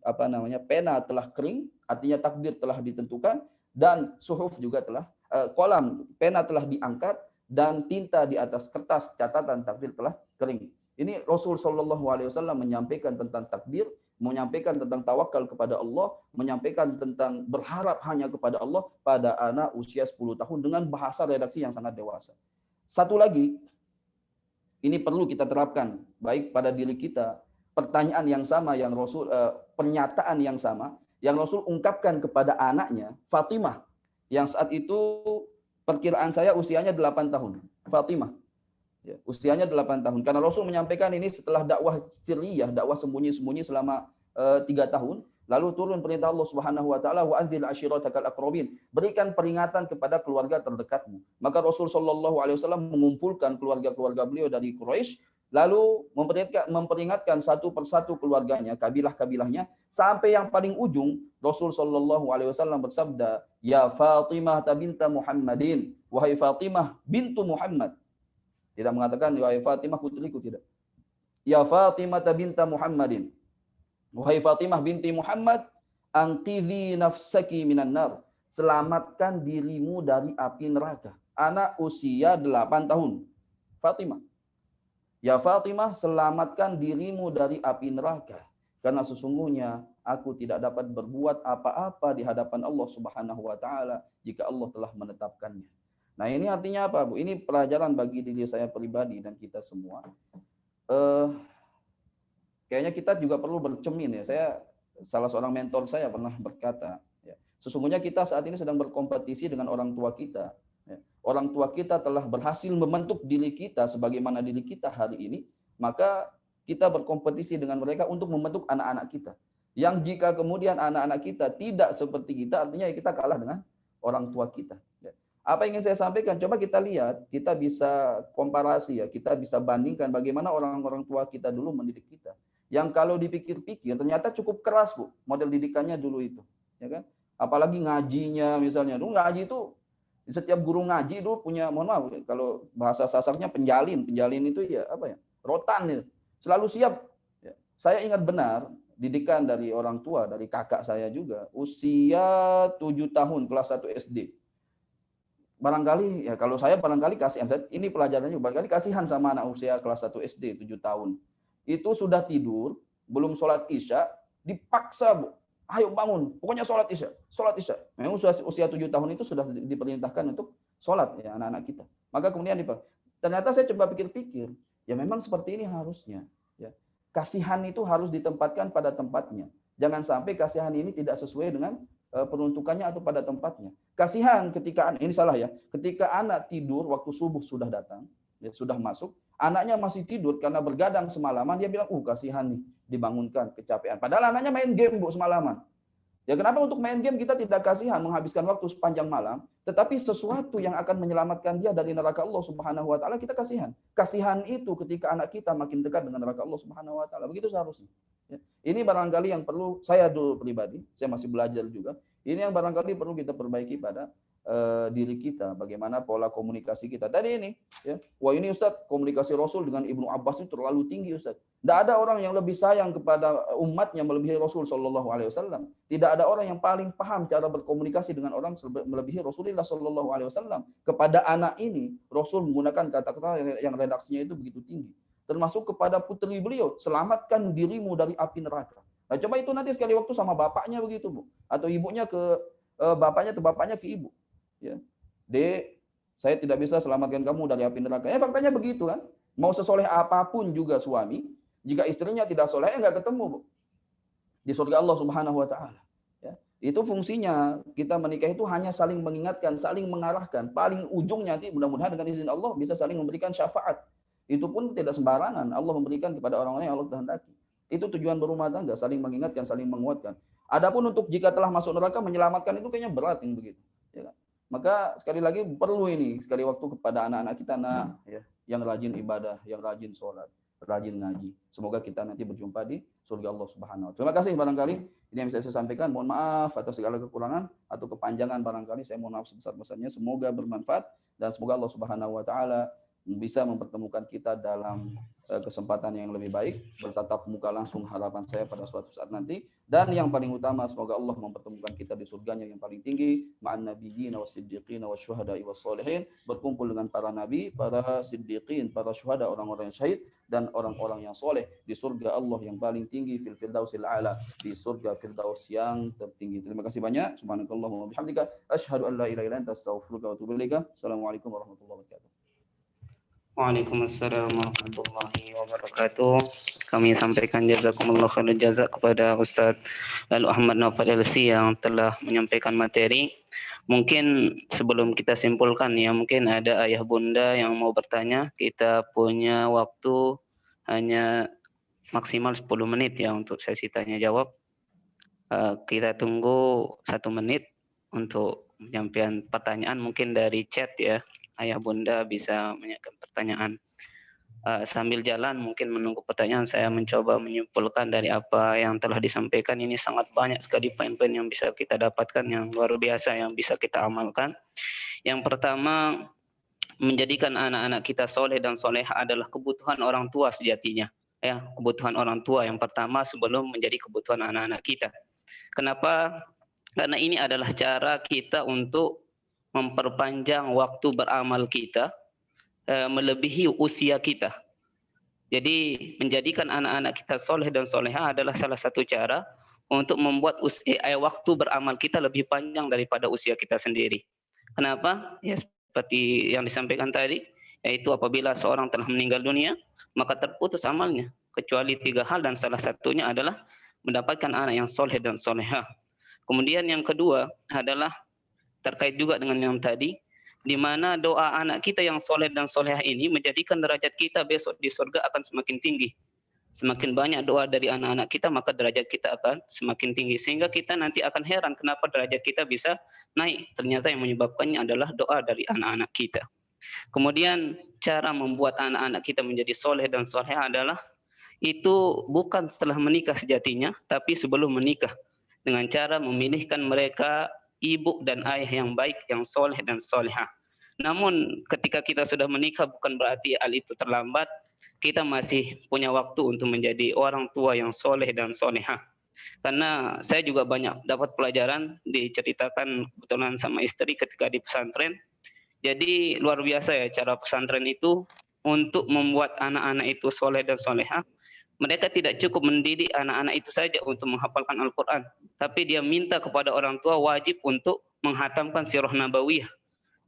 pena telah kering, artinya takdir telah ditentukan, dan suhuf juga telah kolam pena telah diangkat dan tinta di atas kertas catatan takdir telah kering. Ini Rasul Shallallahu Alaihi Wasallam menyampaikan tentang takdir, menyampaikan tentang tawakal kepada Allah, menyampaikan tentang berharap hanya kepada Allah pada anak usia 10 tahun dengan bahasa redaksi yang sangat dewasa. Satu lagi, ini perlu kita terapkan baik pada diri kita. Pertanyaan yang sama yang Rasul, pernyataan yang sama yang Rasul ungkapkan kepada anaknya Fatimah, yang saat itu perkiraan saya usianya 8 tahun. Fatimah. Ya, usianya 8 tahun. Karena Rasul menyampaikan ini setelah dakwah sirriyah, dakwah sembunyi-sembunyi selama 3 tahun. Lalu turun perintah Allah Subhanahu wa taala, wa anzil ashiratakal aqrabin. Berikan peringatan kepada keluarga terdekatmu. Maka Rasul Shallallahu Alaihi Wasallam mengumpulkan keluarga-keluarga beliau dari Quraisy, lalu memperingatkan satu persatu keluarganya, kabilah-kabilahnya, sampai yang paling ujung Rasul Shallallahu Alaihi Wasallam bersabda, ya Fatimah binta Muhammadin, wahai Fatimah bintu Muhammad. Tidak mengatakan wahai Fatimah putriku, tidak. Ya Fatimah binta Muhammadin. Wahai Fatimah binti Muhammad, anqidhi nafsaki minan nar. Selamatkan dirimu dari api neraka. Anak usia 8 tahun. Fatimah. Ya Fatimah, selamatkan dirimu dari api neraka. Karena sesungguhnya aku tidak dapat berbuat apa-apa di hadapan Allah Subhanahu wa taala jika Allah telah menetapkannya. Nah, ini artinya apa, Bu? Ini pelajaran bagi diri saya pribadi dan kita semua. Kayaknya kita juga perlu bercermin ya. Salah seorang mentor saya pernah berkata, ya, sesungguhnya kita saat ini sedang berkompetisi dengan orang tua kita. Ya. Orang tua kita telah berhasil membentuk diri kita sebagaimana diri kita hari ini, maka kita berkompetisi dengan mereka untuk membentuk anak-anak kita. Yang jika kemudian anak-anak kita tidak seperti kita, artinya kita kalah dengan orang tua kita. Ya. Apa yang ingin saya sampaikan? Coba kita lihat, kita bisa komparasi ya, kita bisa bandingkan bagaimana orang-orang tua kita dulu mendidik kita. Yang kalau dipikir-pikir ternyata cukup keras, Bu, model didikannya dulu itu, ya kan? Apalagi ngajinya misalnya. Dulu ngaji itu Di setiap guru ngaji dulu punya, mohon maaf, kalau bahasa sasarnya penjalin itu ya apa ya? Rotan ya. Selalu siap. Ya. Saya ingat benar didikan dari orang tua, dari kakak saya juga, usia 7 tahun kelas 1 SD. Barangkali ya kalau saya barangkali kasihan, ini pelajarannya barangkali kasihan sama anak usia kelas 1 SD 7 tahun. Itu sudah tidur, belum sholat Isya, dipaksa, Bu. Ayo bangun, pokoknya sholat Isya, sholat Isya. Memang usia 7 tahun itu sudah diperintahkan untuk sholat ya anak-anak kita. Maka kemudian ternyata saya coba pikir-pikir, ya memang seperti ini harusnya. Ya. Kasihan itu harus ditempatkan pada tempatnya. Jangan sampai kasihan ini tidak sesuai dengan peruntukannya atau pada tempatnya. Kasihan ketika ini salah ya, ketika anak tidur waktu subuh sudah datang, ya, sudah masuk, anaknya masih tidur karena bergadang semalaman, dia bilang, kasihan nih, dibangunkan, kecapean. Padahal anaknya main game, Bu, semalaman. Ya kenapa untuk main game kita tidak kasihan menghabiskan waktu sepanjang malam, tetapi sesuatu yang akan menyelamatkan dia dari neraka Allah Subhanahu wa taala kita kasihan. Kasihan itu ketika anak kita makin dekat dengan neraka Allah Subhanahu wa taala. Begitu seharusnya. Ya. Ini barangkali yang perlu saya dulu pribadi, saya masih belajar juga. Ini yang barangkali perlu kita perbaiki pada diri kita, bagaimana pola komunikasi kita. Tadi ini, ya, wah ini Ustadz, komunikasi Rasul dengan Ibnu Abbas itu terlalu tinggi Ustadz. Tidak ada orang yang lebih sayang kepada umatnya melebihi Rasul Shallallahu Alaihi Wasallam. Tidak ada orang yang paling paham cara berkomunikasi dengan orang melebihi Rasulullah Shallallahu Alaihi Wasallam. Kepada anak ini, Rasul menggunakan kata-kata yang redaksinya itu begitu tinggi. Termasuk kepada putri beliau, selamatkan dirimu dari api neraka. Nah, coba itu nanti sekali waktu sama bapaknya begitu, Bu. Atau ibunya ke bapaknya atau bapaknya ke ibu. Ya. Dek, saya tidak bisa selamatkan kamu dari api neraka. Faktanya begitu kan. Mau sesoleh apapun juga suami, jika istrinya tidak soleh, nggak ketemu, Bu. Di surga Allah Subhanahu wa taala. Ya. Itu fungsinya kita menikah itu hanya saling mengingatkan, saling mengarahkan. Paling ujungnya nanti mudah-mudahan dengan izin Allah bisa saling memberikan syafaat. Itu pun tidak sembarangan. Allah memberikan kepada orang-orang yang Allah kehendaki. Itu tujuan berumah tangga, saling mengingatkan, saling menguatkan. Adapun untuk jika telah masuk neraka menyelamatkan itu kayaknya berat yang begitu. Ya kan? Maka sekali lagi perlu ini sekali waktu kepada anak-anak kita ya, yang rajin ibadah, yang rajin sholat, rajin ngaji. Semoga kita nanti berjumpa di surga Allah Subhanahu wa taala. Terima kasih barangkali ini yang bisa saya sampaikan. Mohon maaf atas segala kekurangan atau kepanjangan barangkali. Saya mohon maaf sebesar-besarnya. Semoga bermanfaat dan semoga Allah Subhanahu wa taala bisa mempertemukan kita dalam kesempatan yang lebih baik, bertatap muka langsung harapan saya pada suatu saat nanti. Dan yang paling utama, semoga Allah mempertemukan kita di surganya yang paling tinggi, ma'an nabiyyin was-siddiqin wasyuhada'i was-sholihin, berkumpul dengan para nabi, para siddiqin, para syuhada, orang-orang yang syahid, dan orang-orang yang soleh di surga Allah yang paling tinggi, fil firdausil a'la, di surga firdaus yang tertinggi. Terima kasih banyak. Subhanakallahumma wa bihamdika, asyhadu an la ilaha illa anta, astaghfiruka wa atubu ilaik. Assalamualaikum warahmatullahi wabarakatuh. Waalaikumsalam warahmatullahi wabarakatuh. Kami sampaikan jazakumullah khairan jazak kepada Ustadz Lalu Ahmad Naufal LC yang telah menyampaikan materi. Mungkin sebelum kita simpulkan ya, mungkin ada ayah bunda yang mau bertanya. Kita punya waktu hanya maksimal 10 menit ya untuk sesi tanya jawab. Kita tunggu 1 menit untuk penyampaian pertanyaan mungkin dari chat ya. Ayah bunda bisa menanyakan pertanyaan. Sambil jalan mungkin menunggu pertanyaan, saya mencoba menyimpulkan dari apa yang telah disampaikan. Ini sangat banyak sekali poin-poin yang bisa kita dapatkan, yang luar biasa yang bisa kita amalkan. Yang pertama, menjadikan anak-anak kita soleh dan soleha adalah kebutuhan orang tua sejatinya. Ya, kebutuhan orang tua yang pertama sebelum menjadi kebutuhan anak-anak kita. Kenapa? Karena ini adalah cara kita untuk memperpanjang waktu beramal kita melebihi usia kita. Jadi menjadikan anak-anak kita soleh dan soleha adalah salah satu cara untuk membuat waktu beramal kita lebih panjang daripada usia kita sendiri. Kenapa? Ya seperti yang disampaikan tadi, yaitu apabila seorang telah meninggal dunia, maka terputus amalnya. Kecuali 3 hal dan salah satunya adalah mendapatkan anak yang soleh dan soleha. Kemudian yang kedua adalah terkait juga dengan yang tadi, di mana doa anak kita yang soleh dan solehah ini menjadikan derajat kita besok di surga akan semakin tinggi. Semakin banyak doa dari anak-anak kita, maka derajat kita akan semakin tinggi. Sehingga kita nanti akan heran kenapa derajat kita bisa naik. Ternyata yang menyebabkannya adalah doa dari anak-anak kita. Kemudian cara membuat anak-anak kita menjadi soleh dan solehah adalah itu bukan setelah menikah sejatinya, tapi sebelum menikah. Dengan cara memilihkan mereka ibu dan ayah yang baik, yang soleh dan solehah. Namun ketika kita sudah menikah bukan berarti hal itu terlambat. Kita masih punya waktu untuk menjadi orang tua yang soleh dan solehah. Karena saya juga banyak dapat pelajaran diceritakan kebetulan sama istri ketika di pesantren. Jadi luar biasa ya cara pesantren itu untuk membuat anak-anak itu soleh dan solehah. Mereka tidak cukup mendidik anak-anak itu saja untuk menghafalkan Al-Quran. Tapi dia minta kepada orang tua wajib untuk menghatamkan sirah nabawiyah.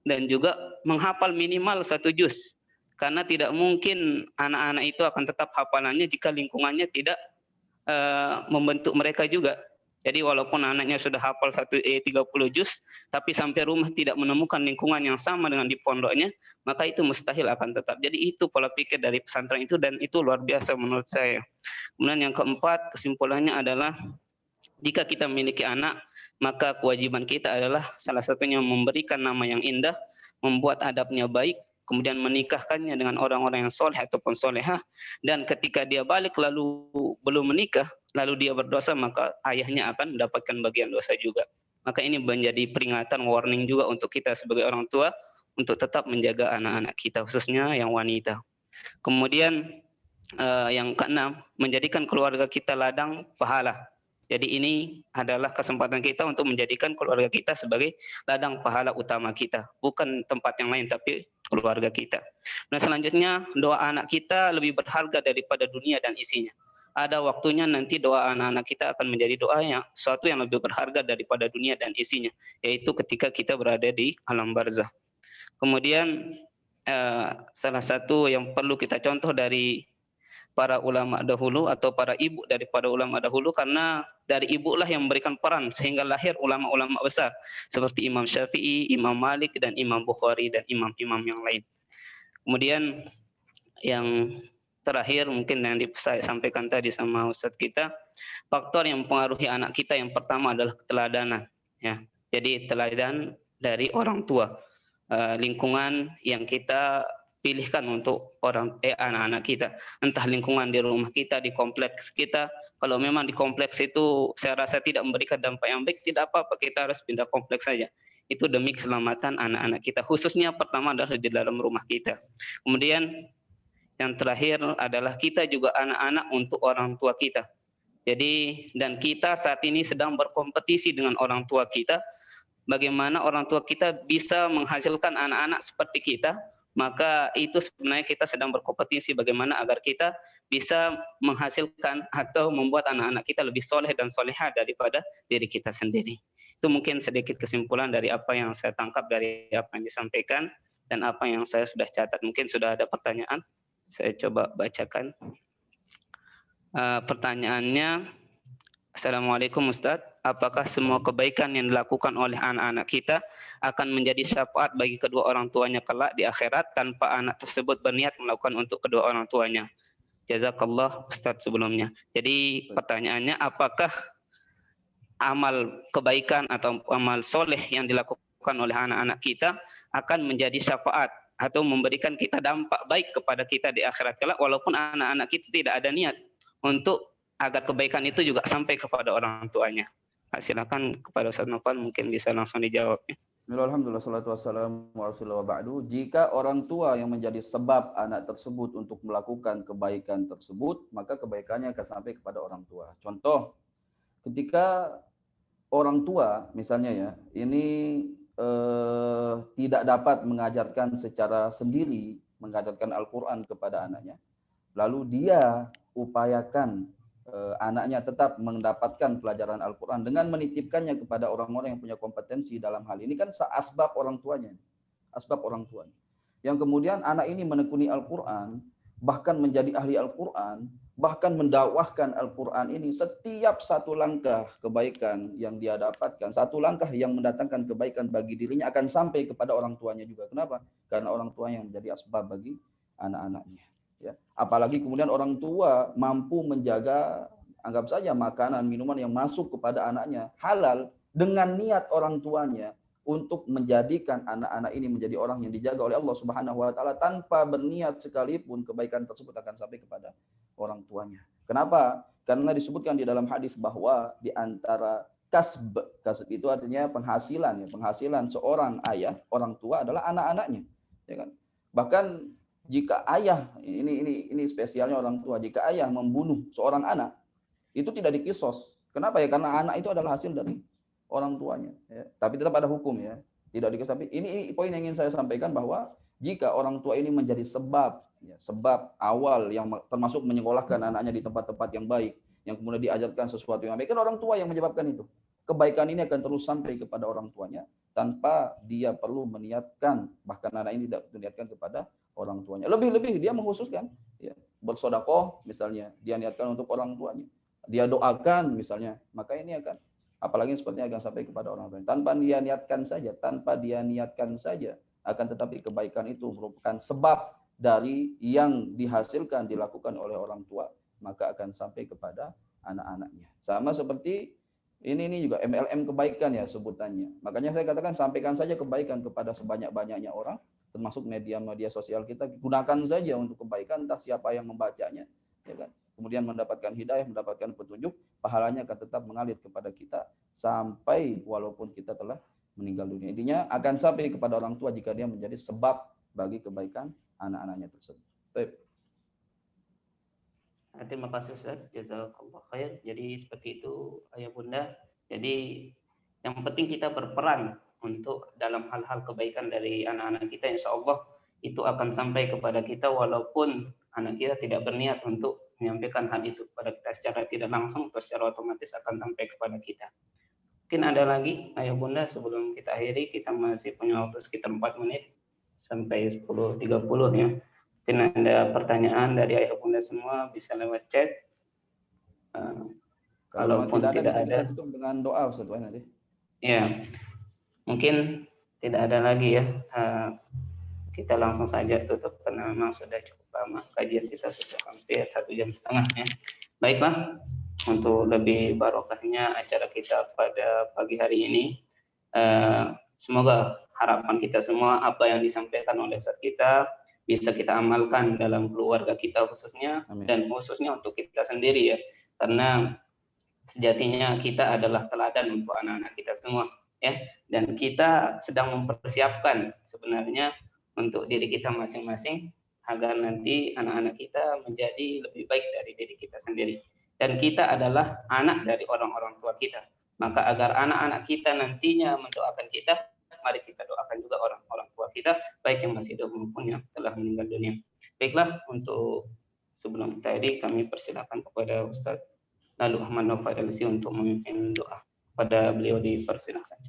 Dan juga menghafal minimal 1 juz. Karena tidak mungkin anak-anak itu akan tetap hafalannya jika lingkungannya tidak membentuk mereka juga. Jadi walaupun anaknya sudah hafal 30 juz, tapi sampai rumah tidak menemukan lingkungan yang sama dengan di pondoknya, maka itu mustahil akan tetap. Jadi itu pola pikir dari pesantren itu dan itu luar biasa menurut saya. Kemudian yang keempat, kesimpulannya adalah jika kita memiliki anak, maka kewajiban kita adalah salah satunya memberikan nama yang indah, membuat adabnya baik, kemudian menikahkannya dengan orang-orang yang soleh ataupun solehah, dan ketika dia balik lalu belum menikah, lalu dia berdosa, maka ayahnya akan mendapatkan bagian dosa juga. Maka ini menjadi peringatan, warning juga untuk kita sebagai orang tua, untuk tetap menjaga anak-anak kita, khususnya yang wanita. Kemudian yang keenam, menjadikan keluarga kita ladang pahala. Jadi ini adalah kesempatan kita untuk menjadikan keluarga kita sebagai ladang pahala utama kita. Bukan tempat yang lain, tapi keluarga kita. Nah selanjutnya, doa anak kita lebih berharga daripada dunia dan isinya. Ada waktunya nanti doa anak-anak kita akan menjadi doa yang sesuatu yang lebih berharga daripada dunia dan isinya. Yaitu ketika kita berada di alam barzah. Kemudian salah satu yang perlu kita contoh dari para ulama dahulu atau para ibu daripada ulama dahulu, karena dari ibulah yang memberikan peran sehingga lahir ulama-ulama besar seperti Imam Syafi'i, Imam Malik dan Imam Bukhari dan imam-imam yang lain. Kemudian yang terakhir mungkin yang saya sampaikan tadi sama Ustadz kita, faktor yang mempengaruhi anak kita yang pertama adalah keteladanan ya. Jadi teladan dari orang tua, lingkungan yang kita pilihkan untuk anak-anak kita, entah lingkungan di rumah kita, di kompleks kita. Kalau memang di kompleks itu saya rasa tidak memberikan dampak yang baik, tidak apa-apa, kita harus pindah kompleks saja. Itu demi keselamatan anak-anak kita, khususnya pertama adalah di dalam rumah kita. Kemudian yang terakhir adalah kita juga anak-anak untuk orang tua kita. Jadi dan kita saat ini sedang berkompetisi dengan orang tua kita. Bagaimana orang tua kita bisa menghasilkan anak-anak seperti kita, maka itu sebenarnya kita sedang berkompetisi bagaimana agar kita bisa menghasilkan atau membuat anak-anak kita lebih soleh dan soleha daripada diri kita sendiri. Itu mungkin sedikit kesimpulan dari apa yang saya tangkap dari apa yang disampaikan dan apa yang saya sudah catat. Mungkin sudah ada pertanyaan, saya coba bacakan. Pertanyaannya, Assalamualaikum Ustadz, apakah semua kebaikan yang dilakukan oleh anak-anak kita akan menjadi syafaat bagi kedua orang tuanya kelak di akhirat tanpa anak tersebut berniat melakukan untuk kedua orang tuanya? Jazakallah Ustadz sebelumnya. Jadi pertanyaannya, apakah amal kebaikan atau amal soleh yang dilakukan oleh anak-anak kita akan menjadi syafaat atau memberikan kita dampak baik kepada kita di akhirat kelak, walaupun anak-anak kita tidak ada niat untuk agar kebaikan itu juga sampai kepada orang tuanya. Silakan kepada Ustaz Nofal, mungkin bisa langsung dijawab. Alhamdulillah, salatu wassalamu ala rasulillah ba'du. Jika orang tua yang menjadi sebab anak tersebut untuk melakukan kebaikan tersebut, maka kebaikannya akan sampai kepada orang tua. Contoh, ketika orang tua misalnya ya, ini tidak dapat mengajarkan secara sendiri, mengajarkan Al-Quran kepada anaknya, lalu dia upayakan anaknya tetap mendapatkan pelajaran Al-Quran dengan menitipkannya kepada orang-orang yang punya kompetensi dalam hal ini, kan asbab orang tuanya. Yang kemudian anak ini menekuni Al-Quran, bahkan menjadi ahli Al-Quran, bahkan mendakwahkan Al-Quran ini, setiap satu langkah kebaikan yang dia dapatkan, satu langkah yang mendatangkan kebaikan bagi dirinya akan sampai kepada orang tuanya juga. Kenapa? Karena orang tua yang menjadi asbab bagi anak-anaknya. Ya. Apalagi kemudian orang tua mampu menjaga, anggap saja makanan, minuman yang masuk kepada anaknya halal dengan niat orang tuanya untuk menjadikan anak-anak ini menjadi orang yang dijaga oleh Allah Subhanahu wa taala, tanpa berniat sekalipun kebaikan tersebut akan sampai kepada orang tuanya. Kenapa? Karena disebutkan di dalam hadis bahwa di antara kasb. Kasb itu artinya penghasilan, ya. Penghasilan seorang ayah, orang tua adalah anak-anaknya, ya kan? Bahkan jika ayah, ini spesialnya orang tua, jika ayah membunuh seorang anak, itu tidak dikisos. Kenapa ya? Karena anak itu adalah hasil dari orang tuanya, ya. Tapi tetap ada hukum, ya. Tidak dikisos. Tapi ini poin yang ingin saya sampaikan, bahwa jika orang tua ini menjadi sebab, ya, sebab awal yang termasuk menyekolahkan anaknya di tempat-tempat yang baik, yang kemudian diajarkan sesuatu yang baik, kan orang tua yang menyebabkan itu. Kebaikan ini akan terus sampai kepada orang tuanya tanpa dia perlu meniatkan, bahkan anak ini tidak meniatkan kepada orang tuanya. Lebih-lebih dia mengkhususkan, ya, bersedekah misalnya, dia niatkan untuk orang tuanya, dia doakan misalnya, maka ini akan, apalagi sepertinya akan sampai kepada orang tuanya. Tanpa dia niatkan saja, akan tetapi kebaikan itu merupakan sebab dari yang dihasilkan dilakukan oleh orang tua, maka akan sampai kepada anak-anaknya. Sama seperti ini juga MLM kebaikan, ya, sebutannya. Makanya saya katakan, sampaikan saja kebaikan kepada sebanyak-banyaknya orang, termasuk media-media sosial kita, gunakan saja untuk kebaikan, entah siapa yang membacanya, ya kan. Kemudian mendapatkan hidayah, mendapatkan petunjuk, pahalanya akan tetap mengalir kepada kita sampai walaupun kita telah meninggal dunia. Intinya akan sampai kepada orang tua jika dia menjadi sebab bagi kebaikan anak-anaknya tersebut. Baik. Terima kasih Ustaz, jazakallah khair. Jadi seperti itu ayah bunda. Jadi yang penting kita berperan untuk dalam hal-hal kebaikan dari anak-anak kita, insya Allah itu akan sampai kepada kita walaupun anak kita tidak berniat untuk menyampaikan hal itu kepada kita secara tidak langsung atau secara otomatis akan sampai kepada kita. Mungkin ada lagi ayah bunda sebelum kita akhiri, kita masih punya waktu sekitar 4 menit sampai 10.30 ya. Mungkin ada pertanyaan dari ayah bunda semua, bisa lewat chat. Kalaupun tidak ada, kita tutup dengan doa Ustaz nanti. Ya, mungkin tidak ada lagi ya. Kita langsung saja tutup karena memang sudah cukup lama, kajian kita sudah hampir 1,5 jam ya. Baiklah, untuk lebih barokahnya acara kita pada pagi hari ini, semoga harapan kita semua apa yang disampaikan oleh Ustaz kita bisa kita amalkan dalam keluarga kita khususnya. Amin. Dan khususnya untuk kita sendiri ya, karena sejatinya kita adalah teladan untuk anak-anak kita semua ya, dan kita sedang mempersiapkan sebenarnya untuk diri kita masing-masing agar nanti anak-anak kita menjadi lebih baik dari diri kita sendiri, dan kita adalah anak dari orang-orang tua kita, maka agar anak-anak kita nantinya mendoakan kita, mari kita doakan juga orang-orang tua kita, baik yang masih hidup maupun yang telah meninggal dunia. Baiklah, untuk sebelum tadi kami persilakan kepada Ustaz Lalu Ahmad Nova LC untuk memimpin doa. Pada beliau dipersilakan.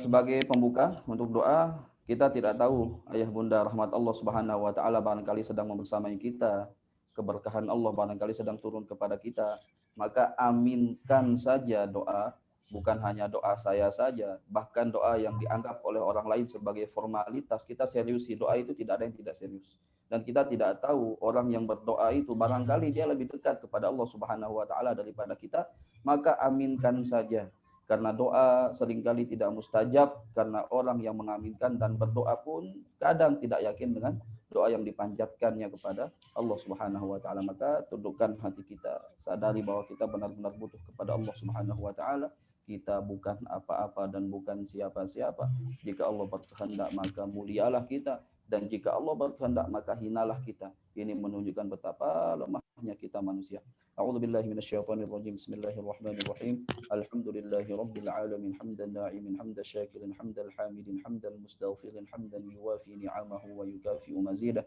Sebagai pembuka untuk doa, kita tidak tahu ayah bunda rahmat Allah Subhanahu wa taala barangkali sedang membersamai kita, keberkahan Allah barangkali sedang turun kepada kita, maka aminkan saja doa. Bukan hanya doa saya saja, bahkan doa yang dianggap oleh orang lain sebagai formalitas, kita seriusi. Doa itu tidak ada yang tidak serius. Dan kita tidak tahu orang yang berdoa itu barangkali dia lebih dekat kepada Allah Subhanahu wa taala daripada kita, maka aminkan saja. Karena doa seringkali tidak mustajab, karena orang yang mengaminkan dan berdoa pun kadang tidak yakin dengan doa yang dipanjatkannya kepada Allah Subhanahu wa taala. Maka tundukkan hati kita, sadari bahwa kita benar-benar butuh kepada Allah Subhanahu wa taala. Kita bukan apa-apa dan bukan siapa-siapa. Jika Allah berkehendak maka mulialah kita, dan jika Allah berkehendak maka hinalah kita. Ini menunjukkan betapa lemahnya kita manusia. A'udzubillahi minasyaitonirrajim. Bismillahirrahmanirrahim. Alhamdulillahi rabbil alamin, hamdan na'imin, hamdan syakirin, hamdal hamidin, hamdal mustaghfirin, hamdan yuwafi ni'amahu wa yukafi'u mazidah.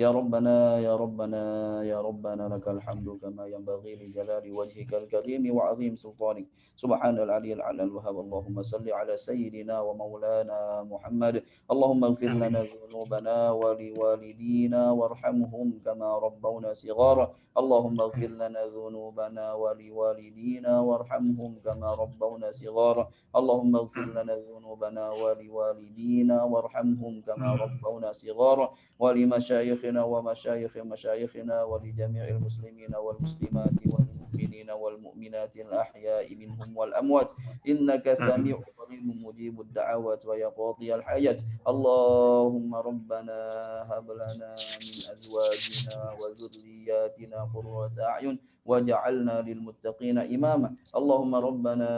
Ya Rabbana, Ya Rabbana, Ya Rabbana, lakal hamdu kama yanbaghi li jalali wajhikal karimi wa azim sultanik. Subhanal aliyil alal wahhab. Allahumma salli ala sayyidina wa maulana Muhammad. Allahumma ighfir lana dhunubana wa liwalidina warhamhum kama rabbawna sighara. Allahumma ighfir lana dhunubana wa liwalidina warhamhum kama rabbawna sighara. Allahumma ighfir lana dhunubana wa liwalidina warhamhum kama rabbawna sighara. Wa li masyayikhina wa masyayikhi masyayikhina wa li jami'il muslimina wal muslimati wal mu'minina wal mu'minatil ahya'i minhum wal amwat. Innaka sami'un qaribun mujibud da'awat wa ya qadiyal hajat. Allahumma rabbana hab lana min azwajina wa dhurriyyatina qurrata a'yun وجعلنا للمتقين إماما اللهم ربنا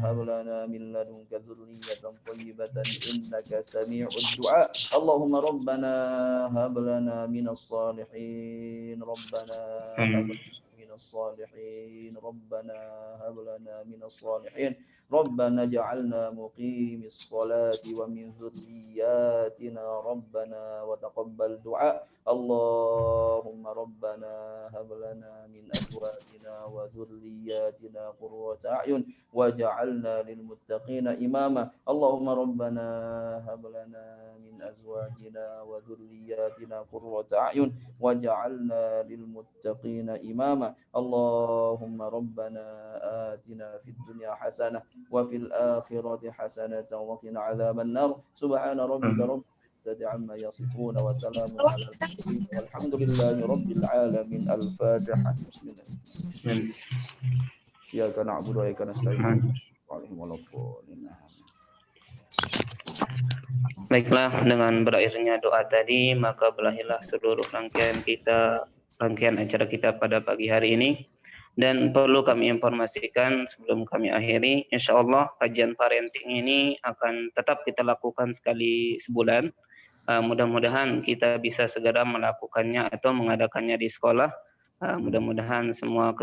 هب لنا من لدنك ذرية طيبة إنك سميع الدعاء اللهم ربنا هب لنا من الصالحين ربنا هب من الصالحين ربنا هب لنا من الصالحين ربنا اجعلنا مقيم الصلاة ومن ذرياتنا ربنا وتقبل دعاء اللهم ربنا هب لنا من أزواجنا وذرياتنا قرة أعين وجعلنا للمتقين إماما اللهم ربنا هب لنا من أزواجنا وذرياتنا قرة أعين وجعلنا للمتقين إماما اللهم ربنا آتنا في الدنيا حسنة وفي الآخرة حسنة وقنا عذاب النار سبحان ربك رب العزة عما يصفون وسلام على المرسلين والحمد لله رب العالمين الفاتحة بسم الله إياك نعبد وإياك نستعين Baiklah, dengan berakhirnya doa tadi, maka berakhirlah seluruh rangkaian acara kita pada pagi hari ini. Dan perlu kami informasikan sebelum kami akhiri, insya Allah kajian parenting ini akan tetap kita lakukan sekali sebulan. Mudah-mudahan kita bisa segera melakukannya atau mengadakannya di sekolah. Mudah-mudahan semua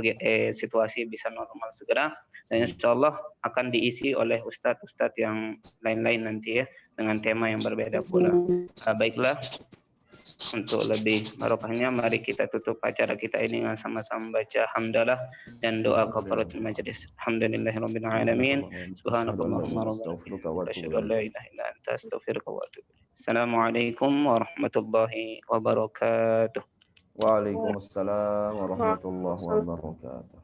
situasi bisa normal segera. Dan insya Allah akan diisi oleh ustadz-ustadz yang lain-lain nanti ya, dengan tema yang berbeda pula. Baiklah, untuk lebih barokahnya mari kita tutup acara kita ini dengan sama-sama baca hamdalah dan doa kafaratul majelis. Alhamdulillahirabbil alamin. Subhanakallahumma rabbana wa asyhadu an la ilaha illa anta astaghfiruka wa atubu ilaik. Assalamualaikum warahmatullahi wabarakatuh. Waalaikumsalam warahmatullahi wabarakatuh.